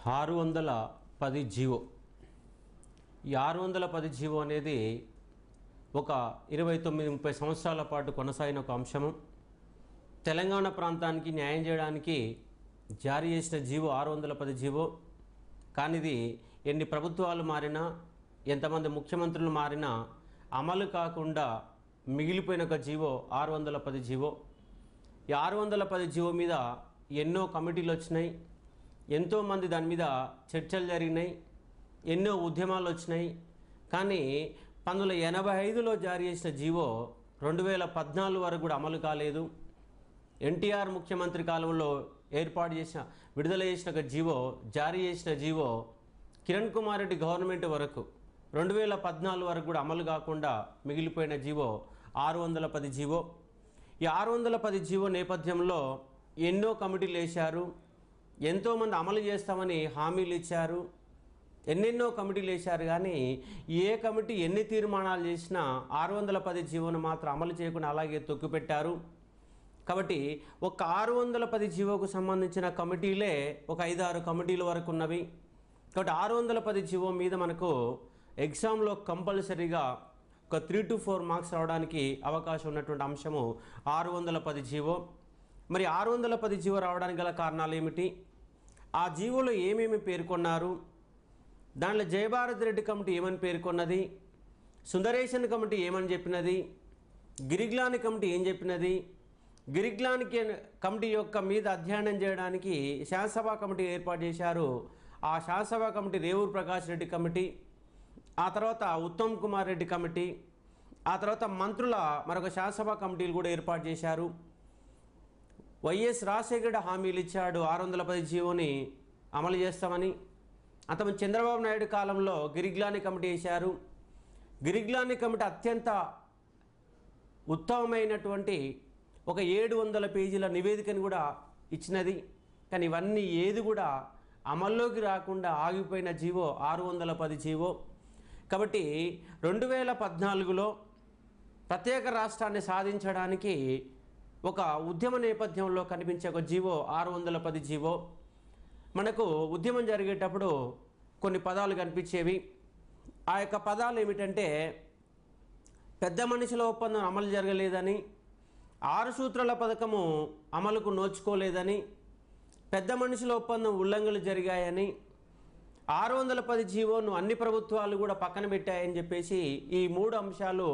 610 GO. ఈ 610 GO అనేది ఒక 29-30 సంవత్సరాల పాటు కొనసాగిన ఒక అంశము. తెలంగాణ ప్రాంతానికి న్యాయం చేయడానికి జారీ చేసిన జీవో 610 జీవో. కానీ ఇది ఎన్ని ప్రభుత్వాలు మారినా, ఎంతమంది ముఖ్యమంత్రులు మారినా అమలు కాకుండా మిగిలిపోయిన ఒక జీవో 610 జీవో. ఈ 610 జీవో మీద ఎన్నో కమిటీలు వచ్చినాయి, ఎంతోమంది దాని మీద చర్చలు జరిగినాయి, ఎన్నో ఉద్యమాలు వచ్చినాయి. కానీ 1985లో జారీ చేసిన జీవో 2014 వరకు కూడా అమలు కాలేదు. ఎన్టీఆర్ ముఖ్యమంత్రి కాలంలో విడుదల చేసిన ఒక జీవో, జారీ చేసిన జీవో కిరణ్ కుమార్ రెడ్డి గవర్నమెంట్ వరకు 2014 వరకు కూడా అమలు కాకుండా మిగిలిపోయిన జీవో 610 జీవో. ఈ 610 జీవో నేపథ్యంలో ఎన్నో కమిటీలు వేశారు, ఎంతోమంది అమలు చేస్తామని హామీలు ఇచ్చారు, ఎన్నెన్నో కమిటీలు వేశారు. కానీ ఏ కమిటీ ఎన్ని తీర్మానాలు చేసినా 610 జీవోను మాత్రం అమలు చేయకుండా అలాగే తొక్కిపెట్టారు. కాబట్టి ఒక 610 జీవోకు సంబంధించిన కమిటీలే ఒక 5-6 కమిటీల వరకు ఉన్నవి. కాబట్టి 610 జీవో మీద మనకు ఎగ్జామ్లో కంపల్సరీగా ఒక 3 to 4 మార్క్స్ రావడానికి అవకాశం ఉన్నటువంటి అంశము 610 జీవో. మరి 610 జీవో రావడానికి గల కారణాలు ఏమిటి? ఆ జీవోలో ఏమేమి పేర్కొన్నారు? దాంట్లో జయభారత్ రెడ్డి కమిటీ ఏమని పేర్కొన్నది? సుందరేశన్ కమిటీ ఏమని చెప్పినది? గిరిగ్లాని కమిటీ ఏం చెప్పినది? గిరిగ్లాని కమిటీ యొక్క మీద అధ్యయనం చేయడానికి శాసనసభ కమిటీ ఏర్పాటు చేశారు. ఆ శాసనసభ కమిటీ రేవూరు ప్రకాష్ రెడ్డి కమిటీ, ఆ తర్వాత ఉత్తమ్ కుమార్ రెడ్డి కమిటీ, ఆ తర్వాత మంత్రుల మరొక శాసనసభ కమిటీలు కూడా ఏర్పాటు చేశారు. వైఎస్ రాజశేఖర హామీలు ఇచ్చాడు 610 జీవోని అమలు చేస్తామని. అతను చంద్రబాబు నాయుడు కాలంలో గిరిగ్లాని కమిటీ వేశారు. గిరిగ్లాని కమిటీ అత్యంత ఉత్తమమైనటువంటి ఒక 700 పేజీల నివేదికను కూడా ఇచ్చినది. కానీ ఇవన్నీ ఏది కూడా అమల్లోకి రాకుండా ఆగిపోయిన జీవో 610 జీవో. కాబట్టి 2014లో ప్రత్యేక రాష్ట్రాన్ని సాధించడానికి ఒక ఉద్యమ నేపథ్యంలో కనిపించే ఒక జీవో 610 జీవో. మనకు ఉద్యమం జరిగేటప్పుడు కొన్ని పదాలు కనిపించేవి. ఆ యొక్క పదాలు ఏమిటంటే, పెద్ద మనుషుల ఒప్పందం అమలు జరగలేదని, 6 సూత్రాల పథకము అమలుకు నోచుకోలేదని, పెద్ద మనుషుల ఒప్పందం ఉల్లంఘనలు జరిగాయని, 610 జీవోను అన్ని ప్రభుత్వాలు కూడా పక్కన పెట్టాయని చెప్పేసి ఈ 3 అంశాలు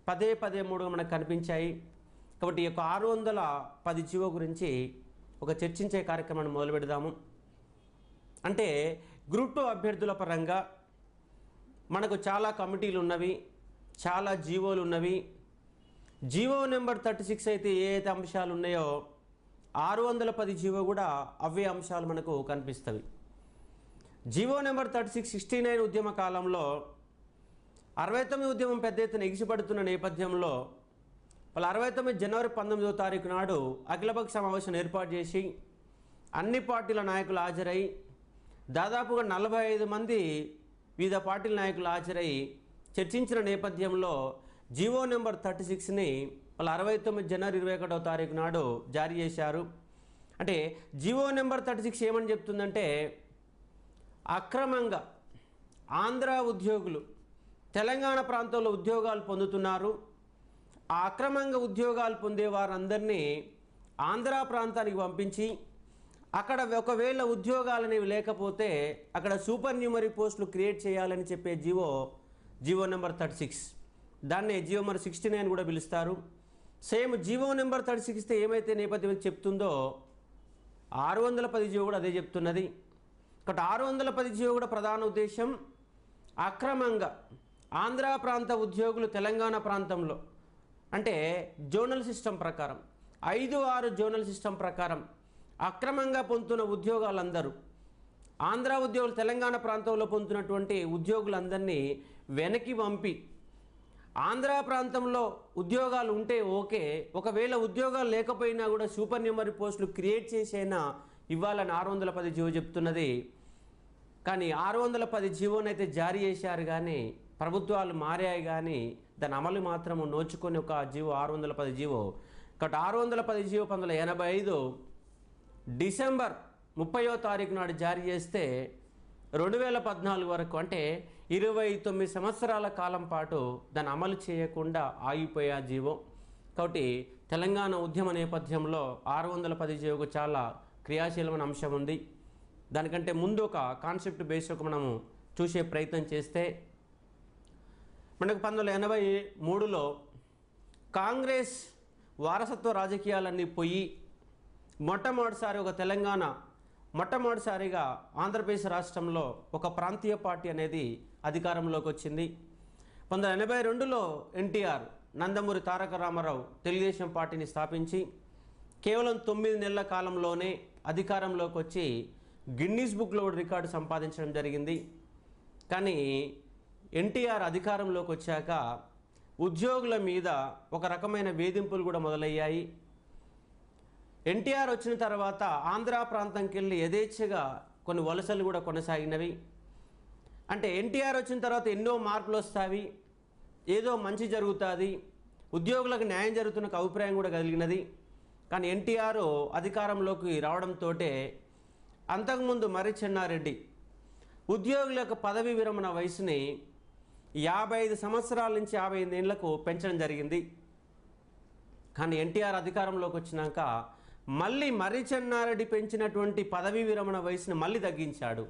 పదే మనకు కనిపించాయి. కాబట్టి ఈ యొక్క 610 జీవో గురించి ఒక చర్చించే కార్యక్రమాన్ని మొదలు పెడదాము. అంటే గ్రూప్ 2 అభ్యర్థుల పరంగా మనకు చాలా కమిటీలు ఉన్నవి, చాలా జీవోలు ఉన్నవి. జీవో నెంబర్ 36 అయితే ఏ అయితే అంశాలు ఉన్నాయో 610 జీవో కూడా అవే అంశాలు మనకు కనిపిస్తవి. జీవో నెంబర్ 36 69 ఉద్యమ కాలంలో 69 ఉద్యమం పెద్ద ఎత్తున ఎగిసిపడుతున్న నేపథ్యంలో వాళ్ళు 69 జనవరి 19వ తారీఖు నాడు అఖిలపక్ష సమావేశం ఏర్పాటు చేసి అన్ని పార్టీల నాయకులు హాజరై దాదాపుగా 45 మంది వివిధ పార్టీల నాయకులు హాజరై చర్చించిన నేపథ్యంలో జీవో నెంబర్ 36ని వాళ్ళు 69 జనవరి 21వ తారీఖు నాడు జారీ చేశారు. అంటే జీవో నెంబర్ 36 ఏమని చెప్తుందంటే, అక్రమంగా ఆంధ్ర ఉద్యోగులు తెలంగాణ ప్రాంతంలో ఉద్యోగాలు పొందుతున్నారు. ఆ అక్రమంగా ఉద్యోగాలు పొందే వారందరినీ ఆంధ్ర ప్రాంతానికి పంపించి అక్కడ ఒకవేళ ఉద్యోగాలు అనేవి లేకపోతే అక్కడ సూపర్ న్యూమరీ పోస్టులు క్రియేట్ చేయాలని చెప్పే జీవో నెంబర్ 36. దాన్నే జీవో నెంబర్ 69 కూడా పిలుస్తారు. సేమ్ జీవో నెంబర్ 36 ఏమైతే నేపథ్యం చెప్తుందో 610 జీవో కూడా అదే చెప్తున్నది. కాబట్టి 610 జీవో కూడా ప్రధాన ఉద్దేశం అక్రమంగా ఆంధ్ర ప్రాంత ఉద్యోగులు తెలంగాణ ప్రాంతంలో, అంటే జోనల్ సిస్టమ్ ప్రకారం 5-6 జోనల్ సిస్టమ్ ప్రకారం అక్రమంగా పొందుతున్న ఉద్యోగాలందరూ, ఆంధ్ర ఉద్యోగులు తెలంగాణ ప్రాంతంలో పొందుతున్నటువంటి ఉద్యోగులందరినీ వెనక్కి పంపి ఆంధ్ర ప్రాంతంలో ఉద్యోగాలు ఉంటే ఓకే, ఒకవేళ ఉద్యోగాలు లేకపోయినా కూడా సూపర్ న్యూమరీ పోస్టులు క్రియేట్ చేసైనా ఇవ్వాలని 610 జీవో చెప్తున్నది. కానీ 610 జీవోనైతే జారీ చేశారు, కానీ ప్రభుత్వాలు మారాయి, కానీ దాని అమలు మాత్రము నోచుకొని ఒక జీవో 610 జీవో. కాబట్టి 610 జీవో 1985 డిసెంబర్ 30వ తారీఖు నాడు జారీ చేస్తే 2014 వరకు అంటే 29 సంవత్సరాల కాలం పాటు దాన్ని అమలు చేయకుండా ఆగిపోయే జీవో. కాబట్టి తెలంగాణ ఉద్యమ నేపథ్యంలో 610 జీవోకు చాలా క్రియాశీలమైన అంశం ఉంది. దానికంటే ముందు ఒక కాన్సెప్ట్ బేస్ ఒక మనము చూసే ప్రయత్నం చేస్తే మనకు 1983లో కాంగ్రెస్ వారసత్వ రాజకీయాలన్నీ పోయి మొట్టమొదటిసారిగా ఆంధ్రప్రదేశ్ రాష్ట్రంలో ఒక ప్రాంతీయ పార్టీ అనేది అధికారంలోకి వచ్చింది. 1982లో ఎన్టీఆర్ నందమూరి తారక రామారావు తెలుగుదేశం పార్టీని స్థాపించి కేవలం 9 నెలల కాలంలోనే అధికారంలోకి వచ్చి గిన్నీస్ బుక్లో రికార్డు సంపాదించడం జరిగింది. కానీ ఎన్టీఆర్ అధికారంలోకి వచ్చాక ఉద్యోగుల మీద ఒక రకమైన వేధింపులు కూడా మొదలయ్యాయి. ఎన్టీఆర్ వచ్చిన తర్వాత ఆంధ్ర ప్రాంతంకి వెళ్ళి యథేచ్ఛగా కొన్ని వలసలు కూడా కొనసాగినవి. అంటే ఎన్టీఆర్ వచ్చిన తర్వాత ఎన్నో మార్పులు వస్తాయి, ఏదో మంచి జరుగుతుంది, ఉద్యోగులకు న్యాయం జరుగుతున్న అభిప్రాయం కూడా కలిగినది. కానీ ఎన్టీఆర్ అధికారంలోకి రావడంతో అంతకుముందు మర్రి చెన్నారెడ్డి ఉద్యోగుల యొక్క పదవీ విరమణ వయసుని 55 సంవత్సరాల నుంచి 55 ఏళ్లకు పెంచడం జరిగింది. కానీ ఎన్టీఆర్ అధికారంలోకి వచ్చినాక మళ్ళీ మర్రి చెన్నారెడ్డి పెంచినటువంటి పదవీ విరమణ వయసుని మళ్ళీ తగ్గించాడు.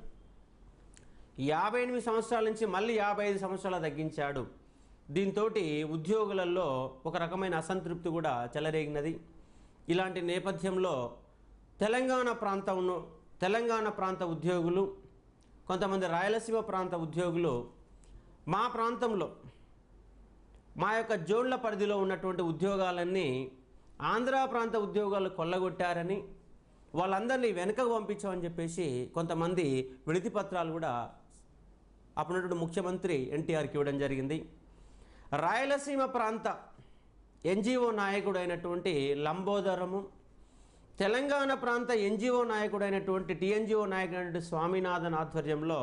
58 సంవత్సరాల నుంచి మళ్ళీ 55 సంవత్సరాలు తగ్గించాడు. దీంతో ఉద్యోగులలో ఒక రకమైన అసంతృప్తి కూడా చెలరేగినది. ఇలాంటి నేపథ్యంలో తెలంగాణ ప్రాంత ఉద్యోగులు, కొంతమంది రాయలసీమ ప్రాంత ఉద్యోగులు మా ప్రాంతంలో మా యొక్క జోన్ల పరిధిలో ఉన్నటువంటి ఉద్యోగాలన్నీ ఆంధ్ర ప్రాంత ఉద్యోగాలు కొల్లగొట్టారని వాళ్ళందరినీ వెనకకు పంపించామని చెప్పేసి కొంతమంది వినతి పత్రాలు కూడా అప్పుడున్నటువంటి ముఖ్యమంత్రి ఎన్టీఆర్కి ఇవ్వడం జరిగింది. రాయలసీమ ప్రాంత ఎన్జిఓ నాయకుడు అయినటువంటి లంబోదరము, తెలంగాణ ప్రాంత ఎన్జిఓ నాయకుడు అయినటువంటి టీఎన్జిఓ నాయకుడు స్వామినాథన్ ఆధ్వర్యంలో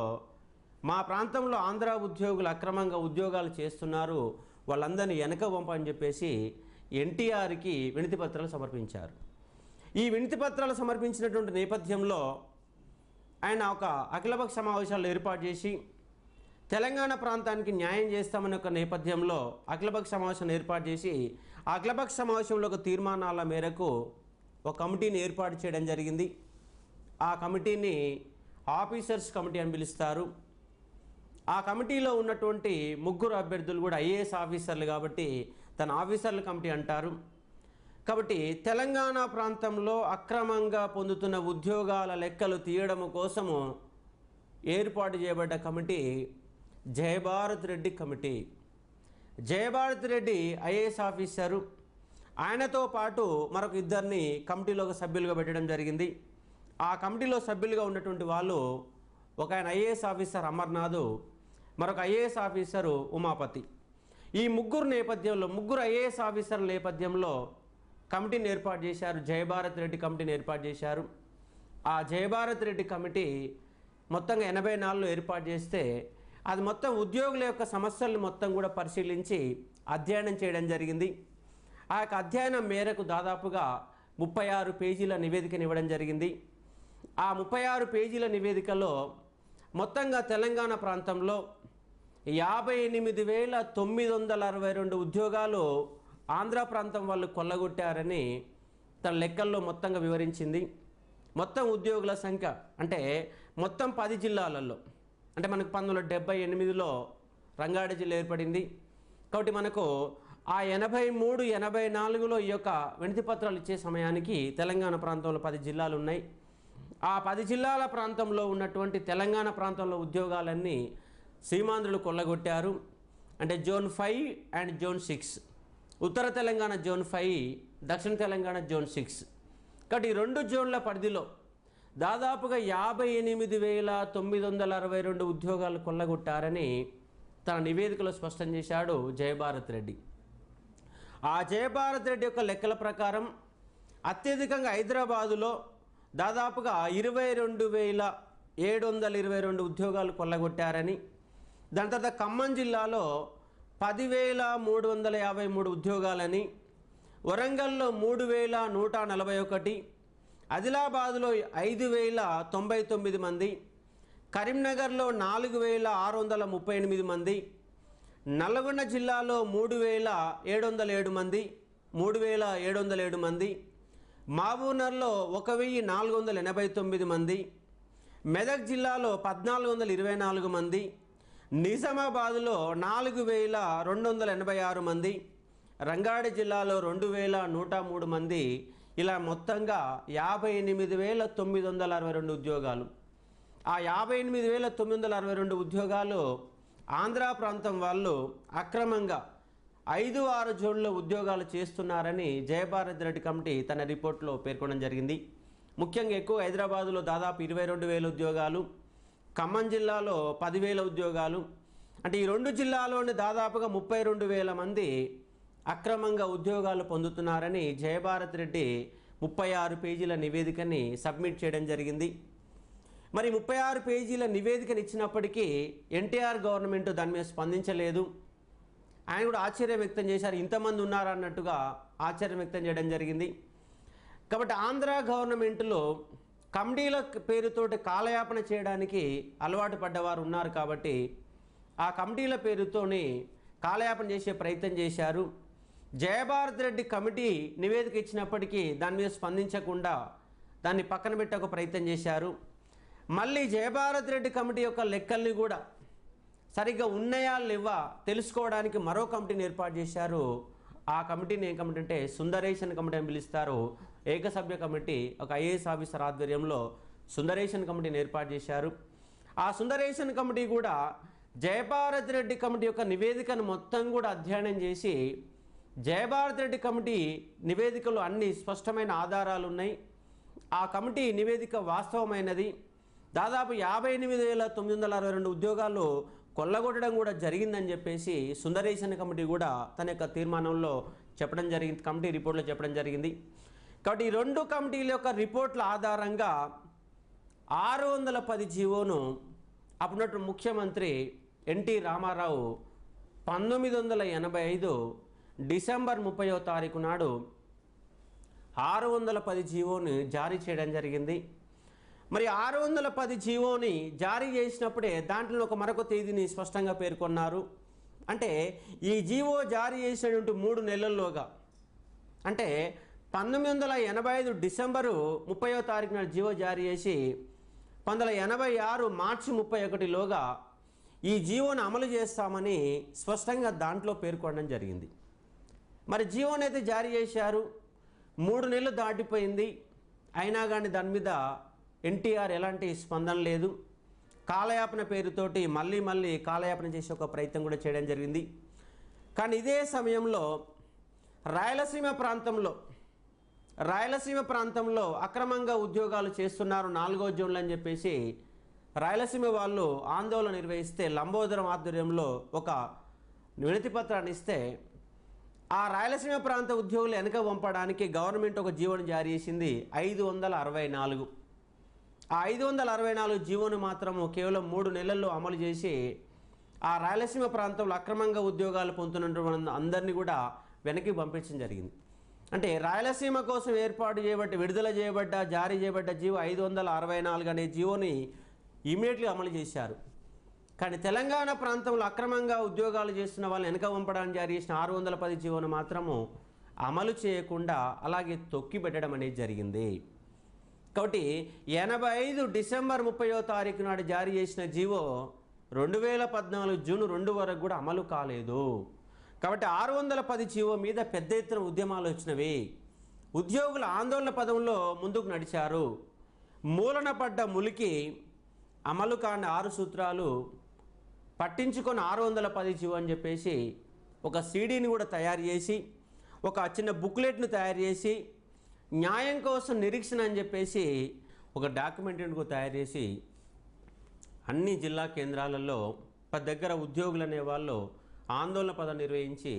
మా ప్రాంతంలో ఆంధ్ర ఉద్యోగులు అక్రమంగా ఉద్యోగాలు చేస్తున్నారు, వాళ్ళందరినీ వెనక పంపని చెప్పేసి ఎన్టీఆర్కి వినతి పత్రాలు సమర్పించారు. ఈ వినతి పత్రాలు సమర్పించినటువంటి నేపథ్యంలో ఆయన ఒక అఖిలపక్ష సమావేశాలు ఏర్పాటు చేసి తెలంగాణ ప్రాంతానికి న్యాయం చేస్తామని ఒక నేపథ్యంలో అఖిలపక్ష సమావేశాన్ని ఏర్పాటు చేసి ఆ అఖిలపక్ష సమావేశంలో ఒక తీర్మానాల మేరకు ఒక కమిటీని ఏర్పాటు చేయడం జరిగింది. ఆ కమిటీని ఆఫీసర్స్ కమిటీ అని పిలుస్తారు. ఆ కమిటీలో ఉన్నటువంటి 3 అభ్యర్థులు కూడా ఐఏఎస్ ఆఫీసర్లు కాబట్టి తన ఆఫీసర్ల కమిటీ అంటారు. కాబట్టి తెలంగాణ ప్రాంతంలో అక్రమంగా పొందుతున్న ఉద్యోగాల లెక్కలు తీయడం కోసము ఏర్పాటు చేయబడ్డ committee Jayabharat Reddy committee. Jayabharat Reddy IAS officer, ఆయనతో పాటు మరొక 2 కమిటీలో సభ్యులుగా పెట్టడం జరిగింది. ఆ కమిటీలో సభ్యులుగా ఉన్నటువంటి వాళ్ళు ఒక ఆయన ఐఏఎస్ ఆఫీసర్ అమర్నాథ్, మరొక ఐఏఎస్ ఆఫీసరు ఉమాపతి. ఈ 3 ఐఏఎస్ ఆఫీసర్ల నేపథ్యంలో కమిటీని ఏర్పాటు చేశారు, జయభారత్ రెడ్డి కమిటీని ఏర్పాటు చేశారు. ఆ జయభారత్ రెడ్డి కమిటీ మొత్తంగా 84లో ఏర్పాటు చేస్తే అది మొత్తం ఉద్యోగుల యొక్క సమస్యలను మొత్తం కూడా పరిశీలించి అధ్యయనం చేయడం జరిగింది. ఆ యొక్క అధ్యయనం మేరకు దాదాపుగా 36 పేజీల నివేదికను ఇవ్వడం జరిగింది. ఆ 36 పేజీల నివేదికలో మొత్తంగా తెలంగాణ ప్రాంతంలో 58,962 ఉద్యోగాలు ఆంధ్ర ప్రాంతం వాళ్ళు కొల్లగొట్టారని తన లెక్కల్లో మొత్తంగా వివరించింది. మొత్తం ఉద్యోగుల సంఖ్య అంటే మొత్తం 10 జిల్లాలలో, అంటే మనకు 1978లో రంగారెడ్డి జిల్లా ఏర్పడింది. కాబట్టి మనకు ఆ 83, 84లో ఈ యొక్క వినతి పత్రాలు ఇచ్చే సమయానికి తెలంగాణ ప్రాంతంలో 10 జిల్లాలు ఉన్నాయి. ఆ 10 జిల్లాల ప్రాంతంలో ఉన్నటువంటి తెలంగాణ ప్రాంతంలో ఉద్యోగాలన్నీ సీమాంధ్రులు కొల్లగొట్టారు. అంటే జోన్ 5 అండ్ జోన్ 6, ఉత్తర తెలంగాణ జోన్ 5, దక్షిణ తెలంగాణ జోన్ 6. కాబట్టి ఈ 2 జోన్ల పరిధిలో దాదాపుగా 58,962 ఉద్యోగాలు కొల్లగొట్టారని తన నివేదికలో స్పష్టం చేశాడు జయభారత్ రెడ్డి. ఆ జయభారత్ రెడ్డి యొక్క లెక్కల ప్రకారం అత్యధికంగా హైదరాబాదులో దాదాపుగా 22,722 ఉద్యోగాలు కొల్లగొట్టారని, దాని తర్వాత ఖమ్మం జిల్లాలో 10,353 ఉద్యోగాలని, వరంగల్లో 3,141, ఆదిలాబాద్లో 5099 మంది, కరీంనగర్లో 4638 మంది, నల్గొండ జిల్లాలో 3707 మంది 3707 మంది, మహబూబ్నగర్లో 1489 మంది, మెదక్ జిల్లాలో 1424 మంది, నిజామాబాద్లో 4286 మంది, రంగారెడ్డి జిల్లాలో 2103 మంది, ఇలా మొత్తంగా 58,962 ఉద్యోగాలు. ఆ 58,962 ఉద్యోగాలు ఆంధ్ర ప్రాంతం వాళ్ళు అక్రమంగా 5-6 జోన్ల ఉద్యోగాలు చేస్తున్నారని జయభారత్ రెడ్డి కమిటీ తన రిపోర్ట్లో పేర్కొనడం జరిగింది. ముఖ్యంగా ఎక్కువ హైదరాబాదులో దాదాపు 22,000 ఉద్యోగాలు, ఖమ్మం జిల్లాలో 10,000 ఉద్యోగాలు, అంటే ఈ రెండు జిల్లాలోని దాదాపుగా 32,000 మంది అక్రమంగా ఉద్యోగాలు పొందుతున్నారని జయభారత్ రెడ్డి 36 పేజీల నివేదికని సబ్మిట్ చేయడం జరిగింది. మరి 36 పేజీల నివేదికను ఇచ్చినప్పటికీ ఎన్టీఆర్ గవర్నమెంట్ దాని మీద స్పందించలేదు. ఆయన కూడా ఆశ్చర్యం వ్యక్తం చేశారు, ఇంతమంది ఉన్నారన్నట్టుగా ఆశ్చర్యం వ్యక్తం చేయడం జరిగింది. కాబట్టి ఆంధ్ర గవర్నమెంట్లో కమిటీల పేరుతోటి కాలయాపన చేయడానికి అలవాటు పడ్డవారు ఉన్నారు కాబట్టి ఆ కమిటీల పేరుతోని కాలయాపన చేసే ప్రయత్నం చేశారు. జయభారత్ రెడ్డి కమిటీ నివేదిక ఇచ్చినప్పటికీ దాని మీద స్పందించకుండా దాన్ని పక్కన పెట్టే ఒక ప్రయత్నం చేశారు. మళ్ళీ జయభారత్ రెడ్డి కమిటీ యొక్క లెక్కల్ని కూడా సరిగ్గా ఉన్నాయా లేవా తెలుసుకోవడానికి మరో కమిటీని ఏర్పాటు చేశారు. ఆ కమిటీని ఏం కమిటీ అంటే సుందరేషన్ కమిటీ అని పిలుస్తారు. ఏకసభ్య కమిటీ, ఒక ఐఏఎస్ ఆఫీసర్ ఆధ్వర్యంలో సుందరేషన్ కమిటీని ఏర్పాటు చేశారు. ఆ సుందరేషన్ కమిటీ కూడా జయభారత్ రెడ్డి కమిటీ యొక్క నివేదికను మొత్తం కూడా అధ్యయనం చేసి జయభారత్ రెడ్డి కమిటీ నివేదికలో అన్ని స్పష్టమైన ఆధారాలు ఉన్నాయి, ఆ కమిటీ నివేదిక వాస్తవమైనది, దాదాపు 58,962 ఉద్యోగాలు కొల్లగొట్టడం కూడా జరిగిందని చెప్పేసి సుందరేషన్ కమిటీ కూడా తన యొక్క తీర్మానంలో చెప్పడం జరిగింది, కమిటీ రిపోర్ట్లో చెప్పడం జరిగింది. కాబట్టి ఈ రెండు కమిటీల యొక్క రిపోర్ట్ల ఆధారంగా 610 జీవోను అప్పుడున్నట్టు ముఖ్యమంత్రి ఎన్టీ రామారావు 1985 డిసెంబర్ 30వ తారీఖు నాడు 610 జీవోని జారీ చేయడం జరిగింది. మరి 610 జీవోని జారీ చేసినప్పుడే దాంట్లో మరొక తేదీని స్పష్టంగా పేర్కొన్నారు. అంటే ఈ జీవో జారీ చేసినటువంటి 3 నెలల్లోగా, అంటే 1985 డిసెంబరు 30వ తారీఖు నాడు జీవో జారీ చేసి 1986 మార్చి 31లోగా ఈ జీవోను అమలు చేస్తామని స్పష్టంగా దాంట్లో పేర్కొనడం జరిగింది. మరి జీవోని అయితే జారీ చేశారు, 3 నెలలు దాటిపోయింది, అయినా కానీ దాని మీద ఎన్టీఆర్ ఎలాంటి స్పందన లేదు. కాలయాపన పేరుతోటి మళ్ళీ కాలయాపన చేసే ఒక ప్రయత్నం కూడా చేయడం జరిగింది. కానీ ఇదే సమయంలో రాయలసీమ ప్రాంతంలో అక్రమంగా ఉద్యోగాలు చేస్తున్నారు 4వ జోన్లు అని చెప్పేసి రాయలసీమ వాళ్ళు ఆందోళన నిర్వహిస్తే లంబోదరం ఆధ్వర్యంలో ఒక వినతి పత్రాన్ని ఇస్తే ఆ రాయలసీమ ప్రాంత ఉద్యోగులు వెనక పంపడానికి గవర్నమెంట్ ఒక జీవోను జారీ చేసింది 564. ఆ 564 జీవోను మాత్రము కేవలం 3 నెలల్లో అమలు చేసి ఆ రాయలసీమ ప్రాంతంలో అక్రమంగా ఉద్యోగాలు పొందుతున్నటువంటి అందరినీ కూడా వెనక్కి పంపించడం జరిగింది. అంటే రాయలసీమ కోసం విడుదల చేయబడ్డ జారీ చేయబడ్డ జీవో 564 అనే జీవోని ఇమీడియట్లీ అమలు చేశారు. కానీ తెలంగాణ ప్రాంతంలో అక్రమంగా ఉద్యోగాలు చేస్తున్న వాళ్ళని వెనక పంపడానికి జారీ చేసిన 610 జీవోను మాత్రము అమలు చేయకుండా అలాగే తొక్కి పెట్టడం అనేది జరిగింది. కాబట్టి 85 డిసెంబర్ 30వ తారీఖు నాడు జారీ చేసిన జీవో 2014 జూన్ 2 వరకు కూడా అమలు కాలేదు. కాబట్టి 610 జీవో మీద పెద్ద ఎత్తున ఉద్యమాలు వచ్చినవి. ఉద్యోగుల ఆందోళన పదంలో ముందుకు నడిచారు. మూలన పడ్డ ములికి అమలు కాని 6 సూత్రాలు పట్టించుకొని 610 జీవో అని చెప్పేసి ఒక సీడీని కూడా తయారు చేసి, ఒక చిన్న బుక్లెట్ను తయారు చేసి, న్యాయం కోసం నిరీక్షణ అని చెప్పేసి ఒక డాక్యుమెంట్ను తయారు చేసి అన్ని జిల్లా కేంద్రాలలో దగ్గర ఉద్యోగులు అనేవాళ్ళు ఆందోళన పదం నిర్వహించి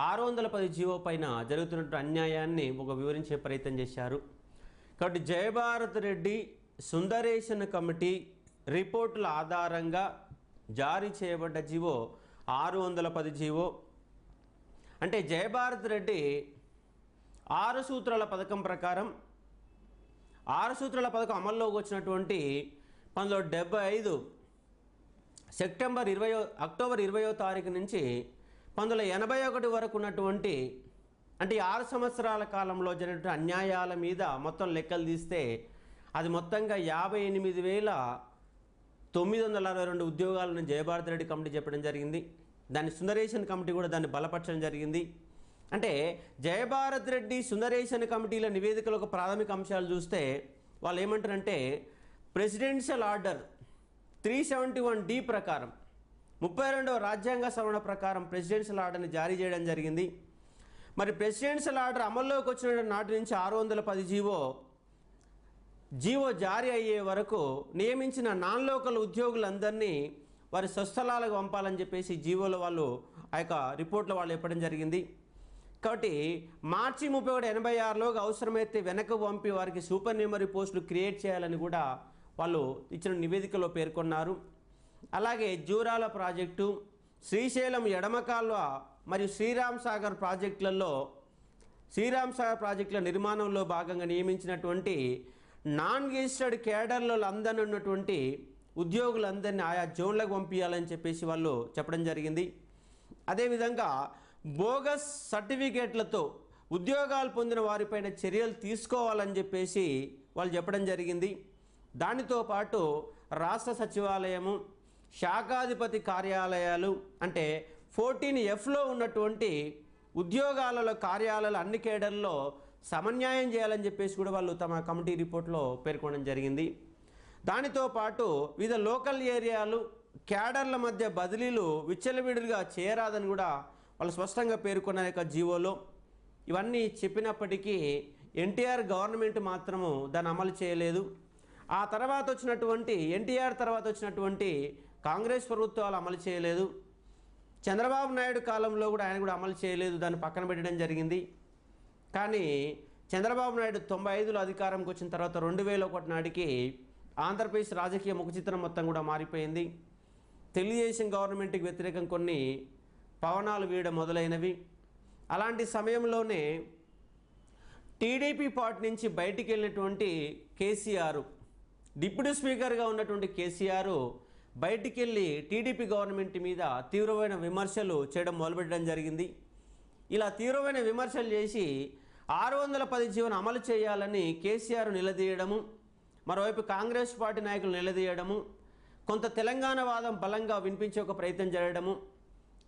610 జీవో పైన జరుగుతున్నటువంటి అన్యాయాన్ని ఒక వివరించే ప్రయత్నం చేశారు. కాబట్టి జయభారత్ రెడ్డి సుందరేషన్ కమిటీ రిపోర్టుల ఆధారంగా జారీ చేయబడ్డ జీవో 610 జీవో. అంటే జయభారత్ రెడ్డి 6 సూత్రాల పథకం ప్రకారం 6 సూత్రాల పథకం అమల్లోకి వచ్చినటువంటి 1975 అక్టోబర్ 20వ తారీఖు నుంచి 1981 వరకు ఉన్నటువంటి అంటే 6 సంవత్సరాల కాలంలో జరిగినటువంటి అన్యాయాల మీద మొత్తం లెక్కలు తీస్తే అది మొత్తంగా 58,962 ఉద్యోగాలను జయభారత్ రెడ్డి కమిటీ చెప్పడం జరిగింది. దాని సుందరేశన్ కమిటీ కూడా దాన్ని బలపరచడం జరిగింది. అంటే జయభారత్ రెడ్డి సుందరేశన్ కమిటీల నివేదికలో ఒక ప్రాథమిక అంశాలు చూస్తే వాళ్ళు ఏమంటారంటే ప్రెసిడెన్షియల్ ఆర్డర్ 371D ప్రకారం 32వ రాజ్యాంగ సవరణ ప్రకారం ప్రెసిడెన్షియల్ ఆర్డర్ని జారీ చేయడం జరిగింది. మరి ప్రెసిడెన్షియల్ ఆర్డర్ అమల్లోకి వచ్చిన నాటి నుంచి 610 జీవో జారీ అయ్యే వరకు నియమించిన నాన్ లోకల్ ఉద్యోగులందరినీ వారి స్వస్థలాలకు పంపాలని చెప్పేసి జీవోలో వాళ్ళు ఆ యొక్క రిపోర్ట్లో వాళ్ళు చెప్పడం జరిగింది. కాబట్టి మార్చి 31, 86లోగా అవసరమైతే వెనక్కు పంపి వారికి సూపర్ న్యూమరీ పోస్టులు క్రియేట్ చేయాలని కూడా వాళ్ళు ఇచ్చిన నివేదికలో పేర్కొన్నారు. అలాగే జూరాల ప్రాజెక్టు, శ్రీశైలం ఎడమ కాల్వ మరియు శ్రీరామ్ సాగర్ ప్రాజెక్టుల నిర్మాణంలో భాగంగా నియమించినటువంటి నాన్ గెజిటెడ్ కేడర్లలో అందరూ ఉన్నటువంటి ఉద్యోగులందరినీ ఆయా జోన్లకు పంపించాలని చెప్పేసి వాళ్ళు చెప్పడం జరిగింది. అదేవిధంగా బోగస్ సర్టిఫికేట్లతో ఉద్యోగాలు పొందిన వారిపైన చర్యలు తీసుకోవాలని చెప్పేసి వాళ్ళు చెప్పడం జరిగింది. దానితో పాటు రాష్ట్ర సచివాలయము, శాఖాధిపతి కార్యాలయాలు అంటే 14Fలో ఉన్నటువంటి ఉద్యోగాలలో కార్యాలయాలు అన్ని కేడర్లో సమన్యాయం చేయాలని చెప్పేసి కూడా వాళ్ళు తమ కమిటీ రిపోర్ట్లో పేర్కొనడం జరిగింది. దానితో పాటు వివిధ లోకల్ ఏరియాలు క్యాడర్ల మధ్య బదిలీలు విచ్చలవిడిగా చేయరాదని కూడా వాళ్ళు స్పష్టంగా పేర్కొన్న యొక్క జీవోలో. ఇవన్నీ చెప్పినప్పటికీ ఎన్టీఆర్ గవర్నమెంట్ మాత్రము దాన్ని అమలు చేయలేదు. ఆ తర్వాత వచ్చినటువంటి ఎన్టీఆర్ తర్వాత వచ్చినటువంటి కాంగ్రెస్ ప్రభుత్వాలు అమలు చేయలేదు. చంద్రబాబు నాయుడు కాలంలో కూడా ఆయన కూడా అమలు చేయలేదు, దాన్ని పక్కన పెట్టడం జరిగింది. కానీ చంద్రబాబు నాయుడు 95లో అధికారంకి వచ్చిన తర్వాత 2001 నాటికి ఆంధ్రప్రదేశ్ రాజకీయ ముఖచిత్రం మొత్తం కూడా మారిపోయింది. తెలుగుదేశం గవర్నమెంట్కి వ్యతిరేకం కొన్ని పవనాలు వీయడం మొదలైనవి. అలాంటి సమయంలోనే టీడీపీ పార్టీ నుంచి బయటికి వెళ్ళినటువంటి కేసీఆర్, డిప్యూటీ స్పీకర్గా ఉన్నటువంటి కేసీఆర్ బయటికి వెళ్ళి టీడీపీ గవర్నమెంట్ మీద తీవ్రమైన విమర్శలు చేయడం మొదలుపెట్టడం జరిగింది. ఇలా తీవ్రమైన విమర్శలు చేసి 610 జీవోను అమలు చేయాలని కేసీఆర్ నిలదీయడము, మరోవైపు కాంగ్రెస్ పార్టీ నాయకులు నిలదీయడము, కొంత తెలంగాణ వాదం బలంగా వినిపించే ఒక ప్రయత్నం జరగడము,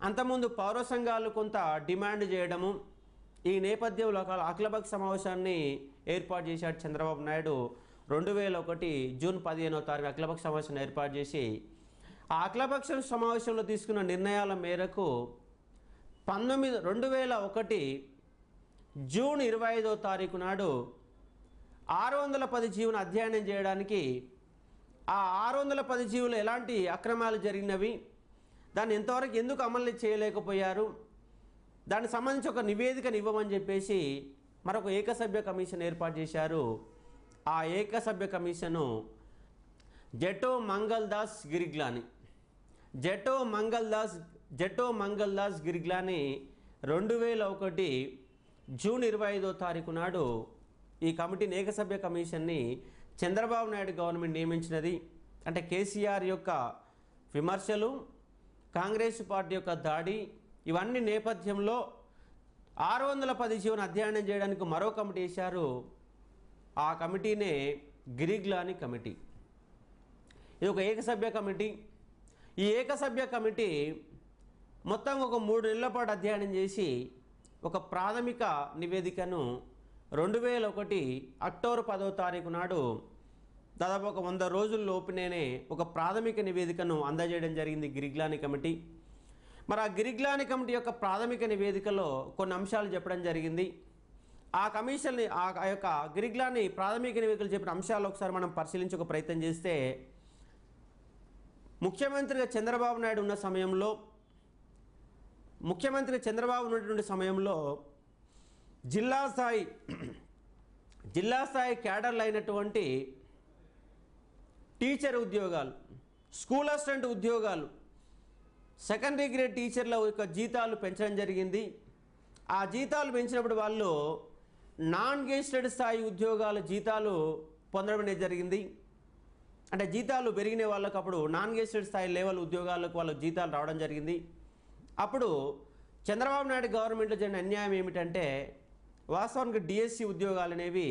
అంతకుముందు పౌర సంఘాలు కొంత డిమాండ్ చేయడము. ఈ నేపథ్యంలో అఖిలపక్ష సమావేశాన్ని ఏర్పాటు చేశాడు చంద్రబాబు నాయుడు. 2001 జూన్ 15వ తారీఖు అఖిలపక్ష సమావేశాన్ని ఏర్పాటు చేసి ఆ అఖిలపక్ష సమావేశంలో తీసుకున్న నిర్ణయాల మేరకు 2001 జూన్ 25వ తారీఖు నాడు 610 జీవోను అధ్యయనం చేయడానికి ఆ 610 జీవోలు ఎలాంటి అక్రమాలు జరిగినవి, దాన్ని ఎంతవరకు ఎందుకు అమలు చేయలేకపోయారు, దానికి సంబంధించి ఒక నివేదికను ఇవ్వమని చెప్పేసి మరొక ఏకసభ్య కమిషన్ ఏర్పాటు చేశారు. ఆ ఏకసభ్య కమిషను జెటో మంగల్దాస్ గిరిగ్లాని 2001 జూన్ 25వ తారీఖు నాడు ఈ కమిటీని ఏకసభ్య కమిషన్ని చంద్రబాబు నాయుడు గవర్నమెంట్ నియమించినది. అంటే కేసీఆర్ యొక్క విమర్శలు, కాంగ్రెస్ పార్టీ యొక్క దాడి, ఇవన్నీ నేపథ్యంలో 610 జీవోను అధ్యయనం చేయడానికి మరో కమిటీ వేశారు. ఆ కమిటీనే గిరిగ్లాని కమిటీ. ఇది ఒక ఏకసభ్య కమిటీ. ఈ ఏకసభ్య కమిటీ మొత్తం ఒక 3 నెలల పాటు అధ్యయనం చేసి ఒక ప్రాథమిక నివేదికను 2001 అక్టోబర్ 10వ తారీఖు నాడు దాదాపు ఒక 100 రోజుల లోపునే ఒక ప్రాథమిక నివేదికను అందజేయడం జరిగింది గిరిగ్లాని కమిటీ. మరి ఆ గిరిగ్లాని కమిటీ యొక్క ప్రాథమిక నివేదికలో కొన్ని అంశాలు చెప్పడం జరిగింది. ఆ కమిషన్ని ఆ యొక్క గిరిగ్లాని ప్రాథమిక నివేదికలు చెప్పిన అంశాలు ఒకసారి మనం పరిశీలించే ఒక ప్రయత్నం చేస్తే, ముఖ్యమంత్రిగా చంద్రబాబు నాయుడు ఉన్న సమయంలో ఉన్నటువంటి సమయంలో జిల్లా స్థాయి క్యాడర్లు అయినటువంటి టీచర్ ఉద్యోగాలు, స్కూల్ అసిస్టెంట్ ఉద్యోగాలు, సెకండరీ గ్రేడ్ టీచర్ల యొక్క జీతాలు పెంచడం జరిగింది. ఆ జీతాలు పెంచినప్పుడు వాళ్ళు నాన్ గెజిటెడ్ స్థాయి ఉద్యోగాల జీతాలు పొందడం అనేది జరిగింది. అంటే జీతాలు పెరిగిన వాళ్ళకు అప్పుడు నాన్ గెజిటెడ్ స్థాయి లెవెల్ ఉద్యోగాలకు వాళ్ళకు జీతాలు రావడం జరిగింది. అప్పుడు చంద్రబాబు నాయుడు గవర్నమెంట్లో జరిగిన అన్యాయం ఏమిటంటే వాస్తవానికి డిఎస్సి ఉద్యోగాలు అనేవి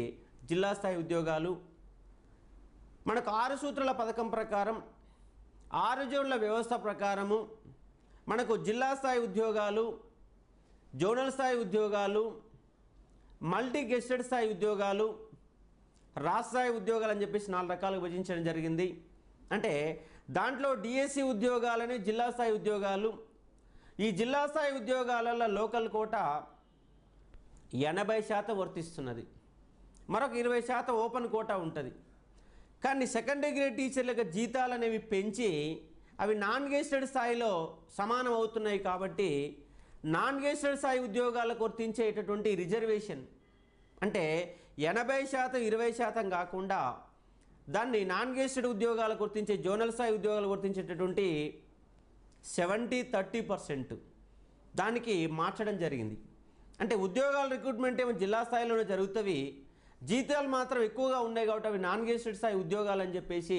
జిల్లా స్థాయి ఉద్యోగాలు. మనకు 6 సూత్రాల పథకం ప్రకారం 6 జోన్ల వ్యవస్థ ప్రకారము మనకు జిల్లా స్థాయి ఉద్యోగాలు, జోనల్ స్థాయి ఉద్యోగాలు, మల్టీ గెస్టెడ్ స్థాయి ఉద్యోగాలు, రాష్ట్ర స్థాయి ఉద్యోగాలు అని చెప్పేసి 4 రకాలుగా విభజించడం జరిగింది. అంటే దాంట్లో డిఎస్సి ఉద్యోగాలని జిల్లా స్థాయి ఉద్యోగాలు. ఈ జిల్లా స్థాయి ఉద్యోగాలలో లోకల్ కోట 80% వర్తిస్తున్నది, మరొక 20% ఓపెన్ కోటా ఉంటుంది. కానీ సెకండరీ గ్రేడ్ టీచర్లకు జీతాలు అనేవి పెంచి అవి నాన్ గెజిటెడ్ స్థాయిలో సమానం అవుతున్నాయి. కాబట్టి నాన్ గెజిటెడ్ స్థాయి ఉద్యోగాలకు వర్తించేటటువంటి రిజర్వేషన్ అంటే 80% 20% కాకుండా దాన్ని నాన్ గెజిటెడ్ ఉద్యోగాలకు వర్తించే జోనల్ స్థాయి ఉద్యోగాలకు వర్తించేటటువంటి 70-30% దానికి మార్చడం జరిగింది. అంటే ఉద్యోగాల రిక్రూట్మెంట్ ఏమో జిల్లా స్థాయిలోనే జరుగుతాయి, జీతాలు మాత్రం ఎక్కువగా ఉన్నాయి కాబట్టి అవి నాన్ గెజిటెడ్ స్థాయి ఉద్యోగాలు అని చెప్పేసి